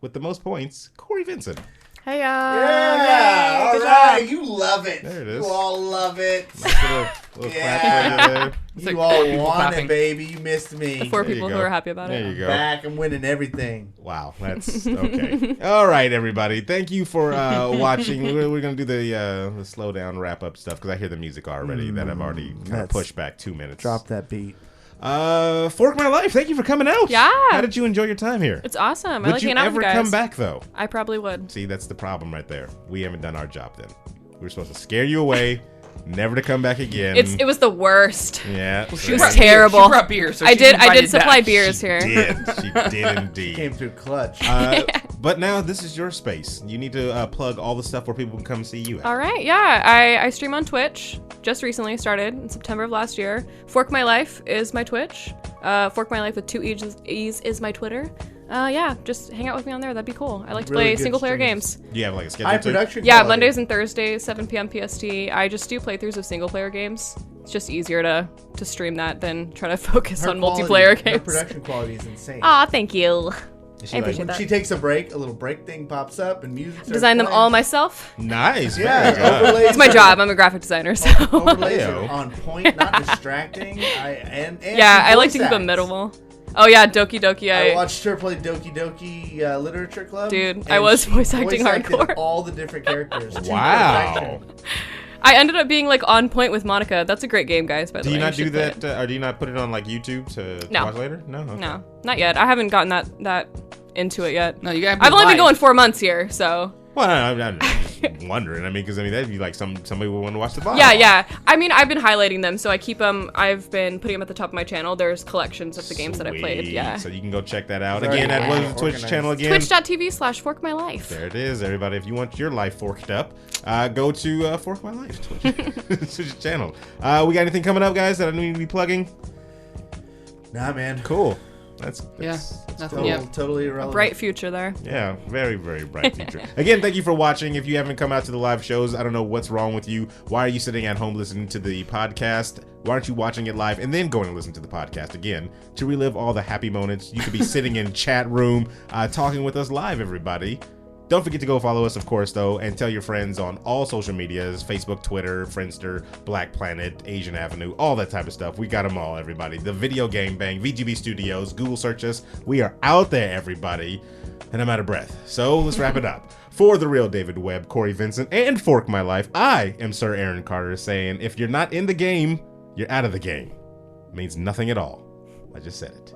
With the most points, Cory Vincent. Hey, Yeah, all good right. job. You love it. There it is. You all love it. Nice little clap for you there. You like all four people want clapping. it, baby. You missed me. The 4 There you people go. who are happy about There it. you go. Back. I'm winning everything. Wow, that's okay. All right, everybody. Thank you for watching. We're gonna do the slow down wrap up stuff because I hear the music already that I've already kind of Let's pushed back 2 minutes. Drop that beat. Fork My Life. Thank you for coming out. Yeah. How did you enjoy your time here? It's awesome. I Would like you hanging out ever with you guys. come back though? I probably would. See, that's the problem right there. We haven't done our job then. We were supposed to scare you away, never to come back again. It was the worst. Yeah. It She was brought terrible. Beer. She brought beer, so I she's did invited supply back. beers here. She did indeed. Came through clutch. But now this is your space. You need to plug all the stuff where people can come see you at. All right, yeah. I stream on Twitch. Just recently started in September of last year. Fork My Life is my Twitch. Fork My Life with 2 E's is my Twitter. Yeah, just hang out with me on there. That'd be cool. I like to Really play good single-player streams. games. Do you have like a schedule High too? production. Yeah, quality. Mondays and Thursdays, 7 p.m. PST. I just do playthroughs of single-player games. It's just easier to stream that than try to focus Her on quality- multiplayer Her games. production quality is insane. Aw, thank you. Is I she appreciate When that. she takes a break, a little break thing pops up and music starts Design them playing. all myself. Nice. Yeah, Very good. overlays. It's my job. I'm a graphic designer, so. Overlays Heyo. are on point, not distracting. And Yeah, she I like to voice keep them acts. minimal. Oh yeah, Doki Doki. I watched her play Doki Doki Literature Club. Dude, and I was she voice acting acted hardcore. all the different characters. to Wow. perfection. I ended up being like on point with Monica. That's a great game, guys. By the Do way, you not do should play that, or do you not put it on like YouTube to No. watch later? No. Okay. it. No, not yet. I haven't gotten that into it yet. No, you gotta be I've only been live. going 4 months here, so. Well, I'm just wondering. I mean, because that'd be like somebody would want to watch the VOD. Yeah. I mean, I've been highlighting them, so I keep them. I've been putting them at the top of my channel. There's collections of the games that I played. Sweet. Yeah. So you can go check that out. Very Again, what is the Twitch organized. channel again? Twitch.tv/forkmylife. There it is, everybody. If you want your life forked up, go to Fork My Life Twitch channel. We got anything coming up, guys, that I need to be plugging? Nah, man. Cool. That's Nothing yet. Totally irrelevant. Bright future there. yeah, very, very bright future. Again, thank you for watching. If you haven't come out to the live shows, I don't know what's wrong with you. Why are you sitting at home listening to the podcast? Why aren't you watching it live and then going to listen to the podcast again to relive all the happy moments? You could be sitting in chat room talking with us live, everybody. Don't forget to go follow us, of course, though, and tell your friends on all social medias, Facebook, Twitter, Friendster, Black Planet, Asian Avenue, all that type of stuff. We got them all, everybody. The Video Game Bang, VGB Studios, Google search us. We are out there, everybody. And I'm out of breath. So let's wrap it up. For the Real David Webb, Cory Vincent, and Fork My Life, I am Sir Aaron Carter saying, if you're not in the game, you're out of the game. It means nothing at all. I just said it.